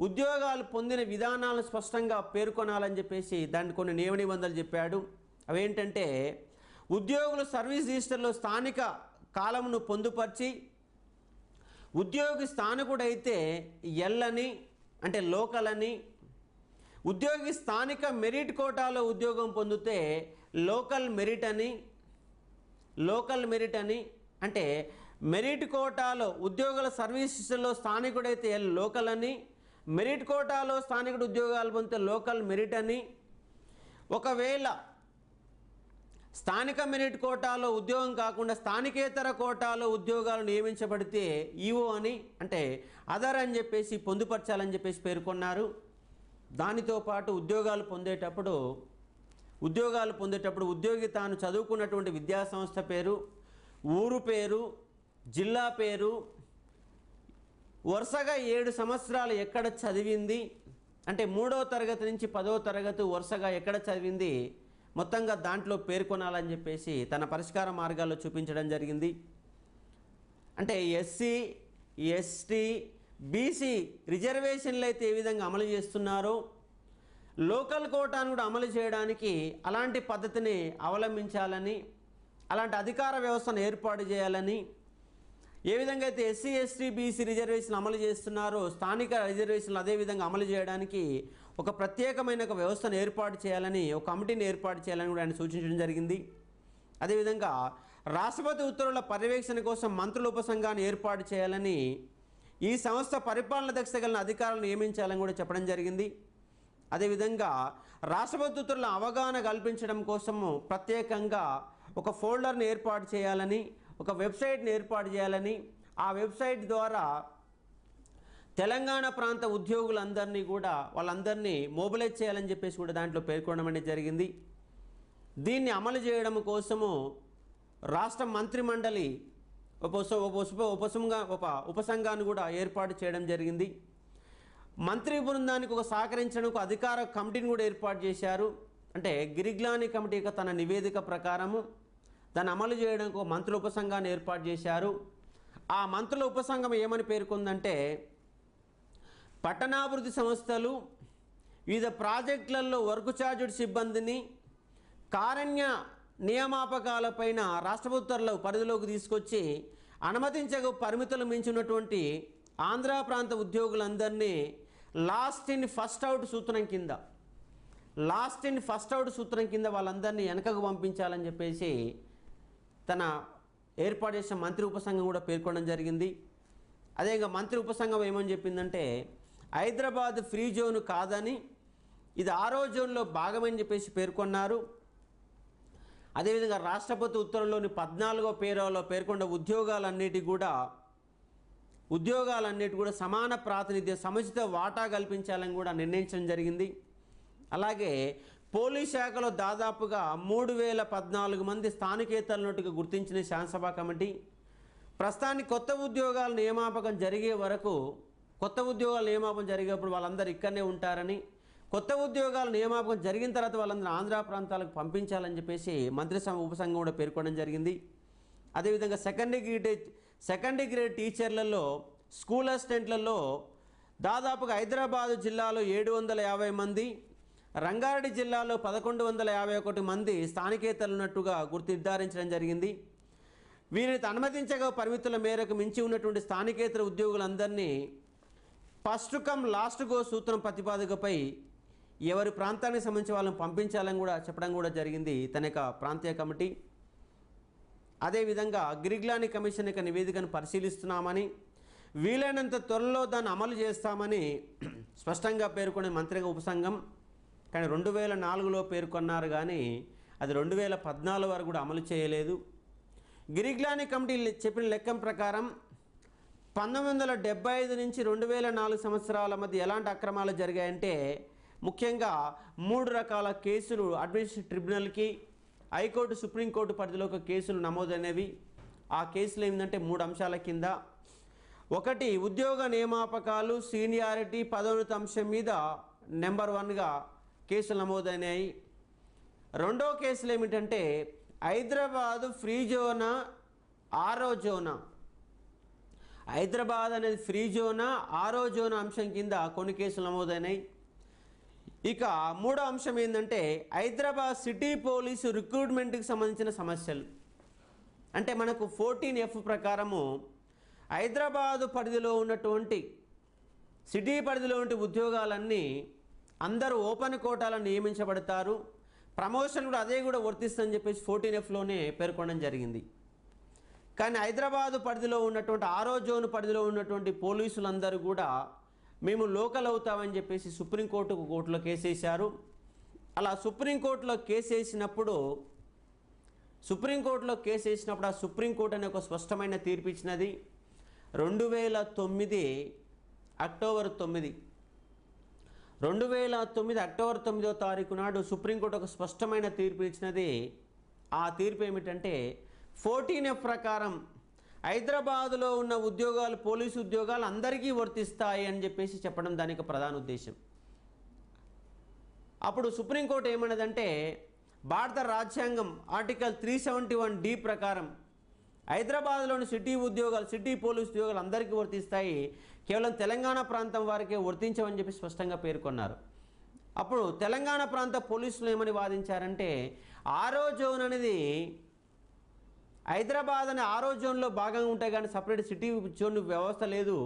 ఉద్యోగాలు పొందిన విధానాలను స్పష్టంగా పేర్కొనాలని చెప్పేసి దాన్ని కొన్ని నియమ నిబంధనలు చెప్పాడు. అవేంటంటే ఉద్యోగులు సర్వీస్ రిజిస్టర్లో స్థానిక కాలమును పొందుపరిచి ఉద్యోగి స్థానికుడైతే ఎల్ అని అంటే లోకల్ అని, ఉద్యోగి స్థానిక మెరిట్ కోటాలో ఉద్యోగం పొందితే లోకల్ మెరిట్ అని అంటే మెరిట్ కోటాలో ఉద్యోగుల సర్వీస్ రిజిస్టర్లో స్థానికుడైతే ఎల్ లోకల్ అని, మెరిట్ కోటాలో స్థానికుడు ఉద్యోగాలు పొందితే లోకల్ మెరిట్ అని, ఒకవేళ స్థానిక మెరిట్ కోటాలో ఉద్యోగం కాకుండా స్థానికేతర కోటాలో ఉద్యోగాలు నియమించబడితే ఈఓ అని అంటే అదర్ అని చెప్పేసి పొందుపరచాలని చెప్పేసి పేర్కొన్నారు. దానితో పాటు ఉద్యోగాలు పొందేటప్పుడు ఉద్యోగి తాను చదువుకున్నటువంటి విద్యాసంస్థ పేరు, ఊరు పేరు, జిల్లా పేరు, వరుసగా 7 సంవత్సరాలు ఎక్కడ చదివింది అంటే 3వ తరగతి నుంచి 10వ తరగతి వరుసగా ఎక్కడ చదివింది మొత్తంగా దాంట్లో పేర్కొనాలని చెప్పేసి తన పరిష్కార మార్గాల్లో చూపించడం జరిగింది. అంటే ఎస్సీ, ఎస్టీ, బీసీ రిజర్వేషన్లు అయితే ఏ విధంగా అమలు చేస్తున్నారో లోకల్ కోటాను కూడా అమలు చేయడానికి అలాంటి పద్ధతిని అవలంబించాలని, అలాంటి అధికార వ్యవస్థను ఏర్పాటు చేయాలని, ఏ విధంగా అయితే ఎస్సీ, ఎస్టీ, బీసీ రిజర్వేషన్లు అమలు చేస్తున్నారో స్థానిక రిజర్వేషన్లు అదేవిధంగా అమలు చేయడానికి ఒక ప్రత్యేకమైన ఒక వ్యవస్థను ఏర్పాటు చేయాలని, ఒక కమిటీని ఏర్పాటు చేయాలని కూడా ఆయన సూచించడం జరిగింది. అదేవిధంగా రాష్ట్రపతి ఉత్తర్వుల పర్యవేక్షణ కోసం మంత్రుల ఉపసంఘాన్ని ఏర్పాటు చేయాలని, ఈ సంస్థ పరిపాలన దక్షత కలిగిన అధికారులను నియమించాలని కూడా చెప్పడం జరిగింది. అదేవిధంగా రాష్ట్రపతి ఉత్తర్వుల అవగాహన కల్పించడం కోసము ప్రత్యేకంగా ఒక ఫోల్డర్ని ఏర్పాటు చేయాలని, ఒక వెబ్సైట్ని ఏర్పాటు చేయాలని, ఆ వెబ్సైట్ ద్వారా తెలంగాణ ప్రాంత ఉద్యోగులందరినీ కూడా వాళ్ళందరినీ మొబిలైజ్ చేయాలని చెప్పేసి కూడా దాంట్లో పేర్కొనడం అనేది జరిగింది. దీన్ని అమలు చేయడం కోసము రాష్ట్ర మంత్రిమండలి ఉపసంఘాన్ని కూడా ఏర్పాటు చేయడం జరిగింది. మంత్రి బృందానికి ఒక సహకరించడానికి ఒక అధికార కమిటీని కూడా ఏర్పాటు చేశారు. అంటే గిరిగ్లాని కమిటీ యొక్క తన నివేదిక ప్రకారము దాన్ని అమలు చేయడానికి ఒక మంత్రుల ఉపసంఘాన్ని ఏర్పాటు చేశారు. ఆ మంత్రుల ఉపసంఘం ఏమని పేర్కొందంటే పట్టణాభివృద్ధి సంస్థలు వివిధ ప్రాజెక్టులలో వర్క్ ఛార్జ్డ్ సిబ్బందిని కారణ్య నియామకాలపైన రాష్ట్రపతుల పరిధిలోకి తీసుకొచ్చి అనుమతించక పరిమితులు మించినటువంటి ఆంధ్ర ప్రాంత ఉద్యోగులందరినీ లాస్ట్ ఇన్ ఫస్ట్ అవుట్ సూత్రం కింద వాళ్ళందరినీ వెనకకు పంపించాలని చెప్పేసి తన ఏర్పాటు చేసిన మంత్రి ఉపసంఘం కూడా పేర్కొనడం జరిగింది. అదే ఇంకా మంత్రి ఉపసంఘం ఏమని చెప్పిందంటే హైదరాబాద్ ఫ్రీ జోన్ కాదని ఇది 6వ జోన్లో భాగమని చెప్పేసి పేర్కొన్నారు. అదేవిధంగా రాష్ట్రపతి ఉత్తర్వులోని 14వ పేరాలో పేర్కొన్న ఉద్యోగాలన్నిటి కూడా సమాన ప్రాతినిధ్యం సముచిత వాటా కల్పించాలని కూడా నిర్ణయించడం జరిగింది. అలాగే పోలీస్ శాఖలో దాదాపుగా 3014 మంది స్థానికేతరులున్నట్టుగా గుర్తించిన శాసనసభ కమిటీ ప్రస్తుతానికి కొత్త ఉద్యోగాల నియామకం జరిగేప్పుడు వాళ్ళందరూ ఇక్కడనే ఉంటారని, కొత్త ఉద్యోగాల నియామకం జరిగిన తర్వాత వాళ్ళందరూ ఆంధ్ర ప్రాంతాలకు పంపించాలని చెప్పేసి మంత్రిసభ ఉపసంఘం కూడా పేర్కొనడం జరిగింది. అదేవిధంగా సెకండరీ గ్రేడ్ టీచర్లలో స్కూల్ అసిస్టెంట్లలో దాదాపుగా హైదరాబాదు జిల్లాలో 750 మంది, రంగారెడ్డి జిల్లాలో 1151 మంది స్థానికేతరులు ఉన్నట్టుగా నిర్ధారించడం జరిగింది. వీరిని అనుమతించగా పరిమితుల మేరకు మించి ఉన్నటువంటి స్థానికేతర ఉద్యోగులందరినీ ఫస్ట్ కమ్ లాస్ట్ గో సూత్రం ప్రతిపాదికపై ఎవరి ప్రాంతానికి సంబంధించి వాళ్ళని పంపించాలని కూడా చెప్పడం కూడా జరిగింది తన యొక్క ప్రాంతీయ కమిటీ. అదేవిధంగా గిరిగ్లాని కమిషన్ యొక్క నివేదికను పరిశీలిస్తున్నామని, వీలైనంత త్వరలో దాన్ని అమలు చేస్తామని స్పష్టంగా పేర్కొనే మంత్రిగా ఉపసంఘం. కానీ 2004లో పేర్కొన్నారు కానీ అది 2014 వరకు కూడా అమలు చేయలేదు. గిరిగ్లాని కమిటీ చెప్పిన లెక్కం ప్రకారం 1975 నుంచి 2004 సంవత్సరాల మధ్య ఎలాంటి అక్రమాలు జరిగాయంటే ముఖ్యంగా 3 రకాల కేసులు అడ్మినిస్ట్రేటివ్ ట్రిబ్యునల్కి, హైకోర్టు, సుప్రీంకోర్టు పరిధిలో కేసులు నమోదైనవి. ఆ కేసులు ఏంటంటే 3 అంశాల కింద ఒకటి, ఉద్యోగ నియామకాలు సీనియారిటీ పదోన్నతి అంశం మీద నెంబర్ 1గా కేసులు నమోదైనాయి. రెండో కేసులు ఏమిటంటే హైదరాబాదు ఫ్రీ జోనా ఆరో జోనా, హైదరాబాద్ అనేది ఫ్రీ జోనా ఆరో జోనా అంశం కింద కొన్ని కేసులు నమోదైనాయి. ఇక మూడో అంశం ఏంటంటే హైదరాబాద్ సిటీ పోలీసు రిక్రూట్మెంట్కి సంబంధించిన సమస్యలు. అంటే మనకు 14F ప్రకారము హైదరాబాదు పరిధిలో ఉన్నటువంటి సిటీ పరిధిలో ఉండే ఉద్యోగాలన్నీ అందరూ ఓపెన్ కోటాలను నియమించబడతారు, ప్రమోషన్ కూడా అదే కూడా వర్తిస్తుందని చెప్పేసి 14Fలోనే పేర్కొనడం జరిగింది. కానీ హైదరాబాదు పరిధిలో ఉన్నటువంటి ఆరో జోన్ పరిధిలో ఉన్నటువంటి పోలీసులందరూ కూడా మేము లోకల్ అవుతామని చెప్పేసి సుప్రీంకోర్టులో కేసు వేశారు. అలా సుప్రీంకోర్టులో కేసు వేసినప్పుడు ఆ సుప్రీంకోర్టు అనే ఒక స్పష్టమైన తీర్పు ఇచ్చినది. 2009 అక్టోబర్ 9వ తారీఖు నాడు సుప్రీంకోర్టు ఒక స్పష్టమైన తీర్పు ఇచ్చినది. ఆ తీర్పు ఏమిటంటే 14F ప్రకారం హైదరాబాదులో ఉన్న ఉద్యోగాలు, పోలీసు ఉద్యోగాలు అందరికీ వర్తిస్తాయి అని చెప్పేసి చెప్పడం దానికి ప్రధాన ఉద్దేశం. అప్పుడు సుప్రీంకోర్టు ఏమన్నదంటే భారత రాజ్యాంగం ఆర్టికల్ 371D ప్రకారం హైదరాబాద్లోని సిటీ పోలీసు ఉద్యోగాలు అందరికీ వర్తిస్తాయి, కేవలం తెలంగాణ ప్రాంతం వారికే వర్తించవని చెప్పి స్పష్టంగా పేర్కొన్నారు. అప్పుడు తెలంగాణ ప్రాంత పోలీసులు ఏమని వాదించారంటే ఆరో జోన్ అనేది హైదరాబాద్ అనే ఆరో జోన్లో భాగంగా ఉంటాయి కానీ సపరేట్ సిటీ జోన్ వ్యవస్థ లేదు,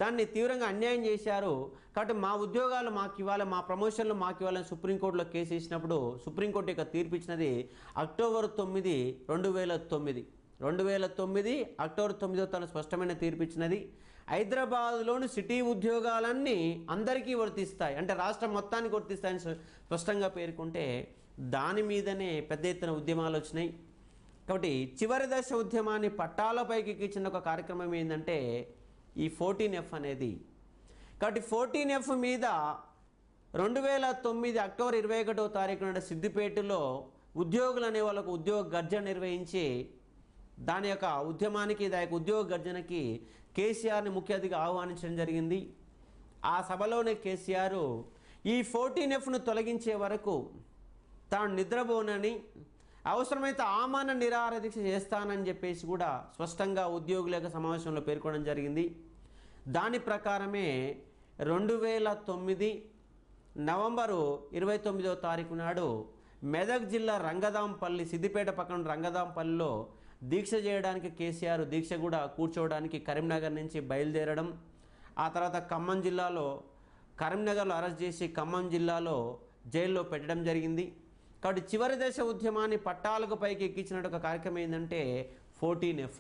దాన్ని తీవ్రంగా అన్యాయం చేశారు, కాబట్టి మా ఉద్యోగాలు మాకు ఇవ్వాలి, మా ప్రమోషన్లు మాకు ఇవ్వాలని సుప్రీంకోర్టులో కేసు వేసినప్పుడు సుప్రీంకోర్టు యొక్క తీర్పు ఇచ్చినది అక్టోబర్ 9, 2009 అక్టోబర్ 9వ తన స్పష్టమైన తీర్పు ఇచ్చినది. హైదరాబాద్లోని సిటీ ఉద్యోగాలన్నీ అందరికీ వర్తిస్తాయి, అంటే రాష్ట్రం మొత్తానికి వర్తిస్తాయని స్పష్టంగా పేర్కొంటే దాని మీదనే పెద్ద ఎత్తున ఉద్యమాలు వచ్చినాయి. కాబట్టి చివరి దశ ఉద్యమాన్ని పట్టాలపైకి ఎక్కించిన ఒక కార్యక్రమం ఏంటంటే ఈ 14F అనేది. కాబట్టి 14F మీద 2009 అక్టోబర్ 21వ తారీఖు నాడు సిద్దిపేటలో ఉద్యోగులు అనే వాళ్ళకు ఉద్యోగ గర్జన నిర్వహించి దాని యొక్క ఉద్యమానికి, దాని యొక్క ఉద్యోగ గర్జనకి కేసీఆర్ని ముఖ్య అతిథిగా ఆహ్వానించడం జరిగింది. ఆ సభలోనే కేసీఆర్ ఈ 14Fను తొలగించే వరకు తాను నిద్రపోనని, అవసరమైతే ఆమరణ నిరాహార దీక్ష చేస్తానని చెప్పేసి కూడా స్పష్టంగా ఉద్యోగుల యొక్క సమావేశంలో పేర్కొనడం జరిగింది. దాని ప్రకారమే 2009 నవంబరు 29వ తారీఖు నాడు మెదక్ జిల్లా రంగదాంపల్లి, సిద్దిపేట పక్కన రంగదాంపల్లిలో దీక్ష చేయడానికి కేసీఆర్ దీక్ష కూడా కూర్చోవడానికి కరీంనగర్ నుంచి బయలుదేరడం, ఆ తర్వాత ఖమ్మం జిల్లాలో కరీంనగర్లో అరెస్ట్ చేసి ఖమ్మం జిల్లాలో జైల్లో పెట్టడం జరిగింది. కాబట్టి చివరి దశ ఉద్యమాన్ని పట్టాలకు పైకి ఎక్కించిన ఒక కార్యక్రమం ఏంటంటే 14F.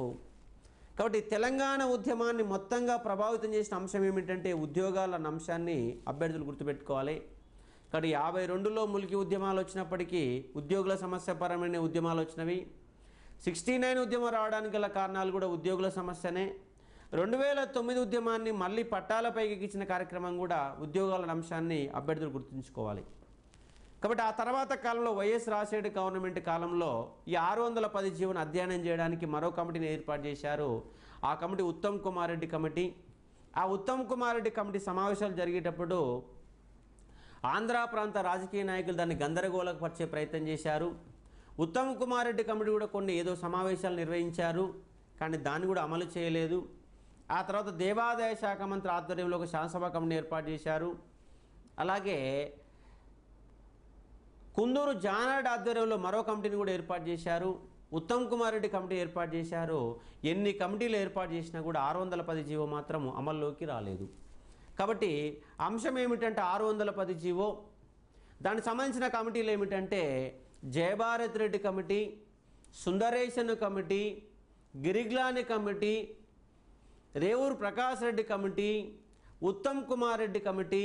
కాబట్టి తెలంగాణ ఉద్యమాన్ని మొత్తంగా ప్రభావితం చేసిన అంశం ఏమిటంటే ఉద్యోగాల అంశాన్ని అభ్యర్థులు గుర్తుపెట్టుకోవాలి. కాబట్టి 52లో ములికి ఉద్యమాలు వచ్చినప్పటికీ ఉద్యోగుల సమస్యపరమైన ఉద్యమాలు వచ్చినవి. 69 ఉద్యమం రావడానికి గల కారణాలు కూడా ఉద్యోగుల సమస్యనే. 2009 ఉద్యమాన్ని మళ్ళీ పట్టాలపైకి ఎక్కించిన కార్యక్రమం కూడా ఉద్యోగాల అంశాన్ని అభ్యర్థులు గుర్తుంచుకోవాలి. కాబట్టి ఆ తర్వాత కాలంలో వైఎస్ రాజశేఖర గవర్నమెంట్ కాలంలో ఈ 610 జీవోను అధ్యయనం చేయడానికి మరో కమిటీని ఏర్పాటు చేశారు. ఆ కమిటీ ఉత్తమ్ కుమార్ రెడ్డి కమిటీ. ఆ ఉత్తమ్ కుమార్ రెడ్డి కమిటీ సమావేశాలు జరిగేటప్పుడు ఆంధ్ర ప్రాంత రాజకీయ నాయకులు దాన్ని గందరగోళపరిచే ప్రయత్నం చేశారు. ఉత్తమ్ కుమార్ రెడ్డి కమిటీ కూడా కొన్ని ఏదో సమావేశాలు నిర్వహించారు, కానీ దాన్ని కూడా అమలు చేయలేదు. ఆ తర్వాత దేవాదాయ శాఖ మంత్రి ఆధ్వర్యంలో ఒక శాసనసభ కమిటీని ఏర్పాటు చేశారు. అలాగే కుందూరు జానారెడ్డి ఆధ్వర్యంలో మరో కమిటీని కూడా ఏర్పాటు చేశారు. ఉత్తమ్ కుమార్ రెడ్డి కమిటీ ఏర్పాటు చేశారు. ఎన్ని కమిటీలు ఏర్పాటు చేసినా కూడా 610 జీవో మాత్రం అమల్లోకి రాలేదు. కాబట్టి అంశం ఏమిటంటే 610 జీవో, దానికి సంబంధించిన కమిటీలు ఏమిటంటే Jayabharat Reddy committee, Sundaresan committee, Girglani committee, Revuru Prakash Reddy committee, Uttam Kumar Reddy committee,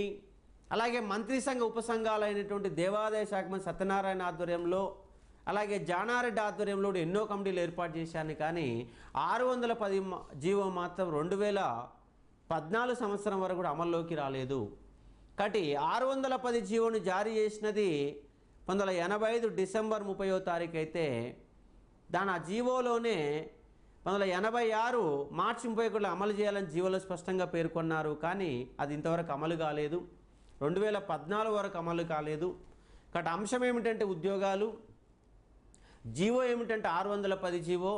అలాగే మంత్రి సంఘ ఉపసంఘాలైనటువంటి దేవాదాయ శాఖ మంత్రి సత్యనారాయణ ఆధ్వర్యంలో, అలాగే జానారెడ్డి ఆధ్వర్యంలో ఎన్నో కమిటీలు ఏర్పాటు చేశాను. కానీ 610 జీవో మాత్రం 2014 సంవత్సరం వరకు కూడా అమల్లోకి రాలేదు. కాబట్టి 610 జీవోను జారీ చేసినది 1985 డిసెంబర్ 30వ తారీఖు అయితే దాని ఆ జీవోలోనే 1986 మార్చి 31 అమలు చేయాలని జీవోలో స్పష్టంగా పేర్కొన్నారు. కానీ అది ఇంతవరకు అమలు కాలేదు. 2014 వరకు అమలు కాలేదు. కాబట్టి అంశం ఏమిటంటే ఉద్యోగాలు, జీవో ఏమిటంటే 610 జీవో,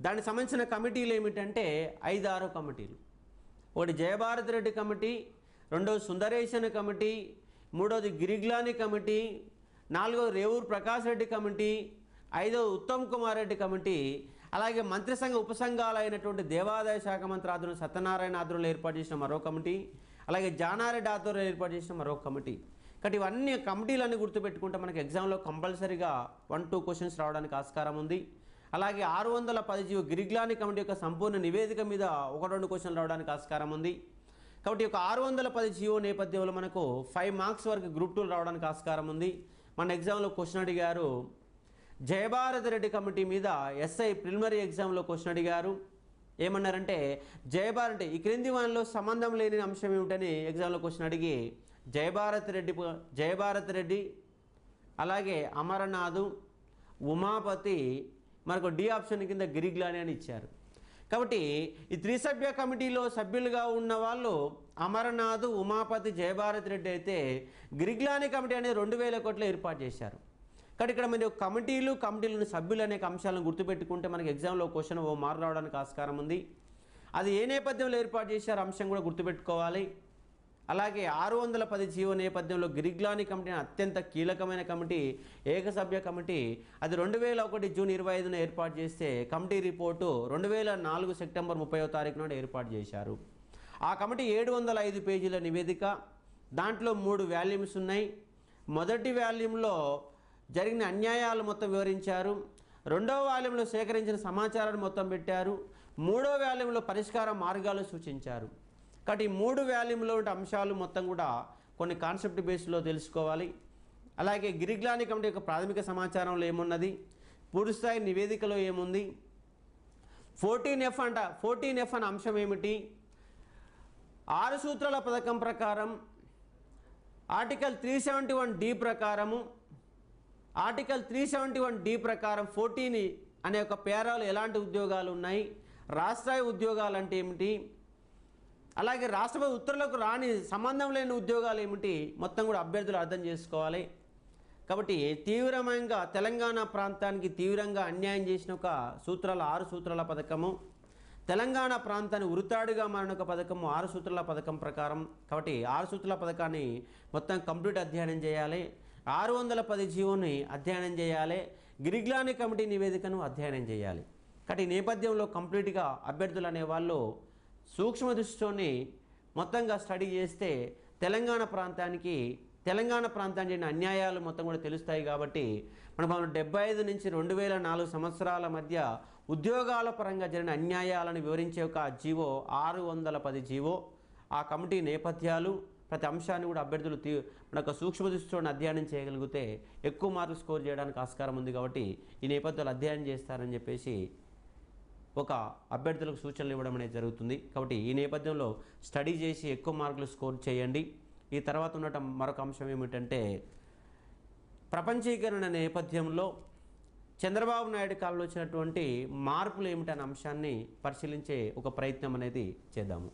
దానికి సంబంధించిన కమిటీలు ఏమిటంటే 5-6 కమిటీలు. ఒకటి జయభారత్ రెడ్డి కమిటీ, రెండోది సుందరేశన్ కమిటీ, మూడోది గిరిగ్లాని కమిటీ, నాలుగోది రేవూరు ప్రకాష్ రెడ్డి కమిటీ, ఐదోది ఉత్తమ్ కుమార్ రెడ్డి కమిటీ, అలాగే మంత్రిసంఘ ఉపసంఘాలు అయినటువంటి దేవాదాయ శాఖ మంత్రి ఆధ్వర్యంలో సత్యనారాయణ ఆధ్వర్యంలో ఏర్పాటు చేసిన మరో కమిటీ, అలాగే జానారెడ్డి ఆధ్వర్యంలో ఏర్పాటు చేసిన మరో కమిటీ. కాబట్టి ఇవన్నీ కమిటీలన్నీ గుర్తుపెట్టుకుంటే మనకి ఎగ్జామ్లో కంపల్సరీగా 1-2 క్వశ్చన్స్ రావడానికి ఆస్కారం ఉంది. అలాగే 610 జీవో గిరిగ్లాని కమిటీ యొక్క సంపూర్ణ నివేదిక మీద 1-2 క్వశ్చన్లు రావడానికి ఆస్కారం ఉంది. కాబట్టి ఒక 610 జీవో నేపథ్యంలో మనకు 5 మార్క్స్ వరకు గ్రూప్ 2 రావడానికి ఆస్కారం ఉంది. మన ఎగ్జామ్లో క్వశ్చన్ అడిగారు, జయభారత్ రెడ్డి కమిటీ మీద ఎస్ఐ ప్రిలిమినరీ ఎగ్జామ్లో క్వశ్చన్ అడిగారు. ఏమన్నారంటే జయభారత్ ఈ క్రింది వానిలో సంబంధం లేని అంశం ఏమిటని ఎగ్జామ్లో క్వశ్చన్ అడిగి జయభారత్ రెడ్డి అలాగే అమరనాథ్, ఉమాపతి, మనకు డి ఆప్షన్ కింద గిరిగ్లాని అని ఇచ్చారు. కాబట్టి ఈ 3 సభ్య కమిటీలో సభ్యులుగా ఉన్న వాళ్ళు అమరనాథ్, ఉమాపతి, జయభారత్ రెడ్డి అయితే గిరిగ్లాని కమిటీ అనేది 2001లో ఏర్పాటు చేశారు. కాబట్టి ఇక్కడ మీరు కమిటీలను సభ్యులు అనేక అంశాలను గుర్తుపెట్టుకుంటే మనకి ఎగ్జామ్లో క్వశ్చన్ 1 మార్క్ రావడానికి ఆస్కారం ఉంది. అది ఏ నేపథ్యంలో ఏర్పాటు చేశారు అంశం కూడా గుర్తుపెట్టుకోవాలి. అలాగే 610 జీవో నేపథ్యంలో గిరిగ్లాని కమిటీ అత్యంత కీలకమైన కమిటీ, ఏకసభ్య కమిటీ. అది 2001 జూన్ 25న ఏర్పాటు చేస్తే కమిటీ రిపోర్టు 2004 సెప్టెంబర్ 30వ తారీఖు నాడు ఏర్పాటు చేశారు. ఆ కమిటీ 705 పేజీల నివేదిక, దాంట్లో 3 వాల్యూమ్స్ ఉన్నాయి. మొదటి వాల్యూమ్లో జరిగిన అన్యాయాలు మొత్తం వివరించారు. రెండవ వాల్యూమ్లో సేకరించిన సమాచారాన్ని మొత్తం పెట్టారు. మూడో వాల్యూమ్లో పరిష్కార మార్గాలు సూచించారు. కాబట్టి ఈ 3 వాల్యూమ్లో ఉండే అంశాలు మొత్తం కూడా కొన్ని కాన్సెప్ట్ బేస్లో తెలుసుకోవాలి. అలాగే గిరిగ్లాని కమిటీ యొక్క ప్రాథమిక సమాచారంలో ఏమున్నది, పూర్తిస్థాయి నివేదికలో ఏముంది, 14F అనే అంశం ఏమిటి, 6 సూత్రాల పథకం ప్రకారం ఆర్టికల్ 371D ప్రకారము, ఆర్టికల్ 371D ప్రకారం 14 అనే ఒక పేరాలు ఎలాంటి ఉద్యోగాలు ఉన్నాయి, రాష్ట్రాయ ఉద్యోగాలు అంటే ఏమిటి, అలాగే రాష్ట్రపతి ఉత్తర్వులకు రాని సంబంధం లేని ఉద్యోగాలు ఏమిటి, మొత్తం కూడా అభ్యర్థులు అర్థం చేసుకోవాలి. కాబట్టి తీవ్రంగా తెలంగాణ ప్రాంతానికి తీవ్రంగా అన్యాయం చేసిన ఒక 6 సూత్రాల పథకము, తెలంగాణ ప్రాంతాన్ని ఉరితాడుగా మారిన ఒక పథకము 6 సూత్రాల పథకం ప్రకారం. కాబట్టి 6 సూత్రాల పథకాన్ని మొత్తం కంప్లీట్ అధ్యయనం చేయాలి. 610 జీవోని అధ్యయనం చేయాలి. గిరిగ్లాని కమిటీ నివేదికను అధ్యయనం చేయాలి. కాబట్టి ఈ నేపథ్యంలో కంప్లీట్గా అభ్యర్థులు అనేవాళ్ళు సూక్ష్మ దృష్టితోని మొత్తంగా స్టడీ చేస్తే తెలంగాణ ప్రాంతానికి జరిగిన అన్యాయాలు మొత్తం కూడా తెలుస్తాయి. కాబట్టి మనం 75 నుంచి 2004 సంవత్సరాల మధ్య ఉద్యోగాల పరంగా జరిగిన అన్యాయాలను వివరించే ఒక జీవో 610 జీవో, ఆ కమిటీ నేపథ్యాలు ప్రతి అంశాన్ని కూడా అభ్యర్థులు మనకు సూక్ష్మ దృష్టితో అధ్యయనం చేయగలిగితే ఎక్కువ మార్కులు స్కోర్ చేయడానికి ఆస్కారం ఉంది. కాబట్టి ఈ నేపథ్యాలు అధ్యయనం చేస్తారని చెప్పేసి ఒక అభ్యర్థులకు సూచనలు ఇవ్వడం అనేది జరుగుతుంది. కాబట్టి ఈ నేపథ్యంలో స్టడీ చేసి ఎక్కువ మార్కులు స్కోర్ చేయండి. ఈ తర్వాత ఉండటం మరొక అంశం ఏమిటంటే ప్రపంచీకరణ నేపథ్యంలో చంద్రబాబు నాయుడు కాలంలో వచ్చినటువంటి మార్పులు ఏమిటనే అంశాన్ని పరిశీలించే ఒక ప్రయత్నం అనేది చేద్దాము.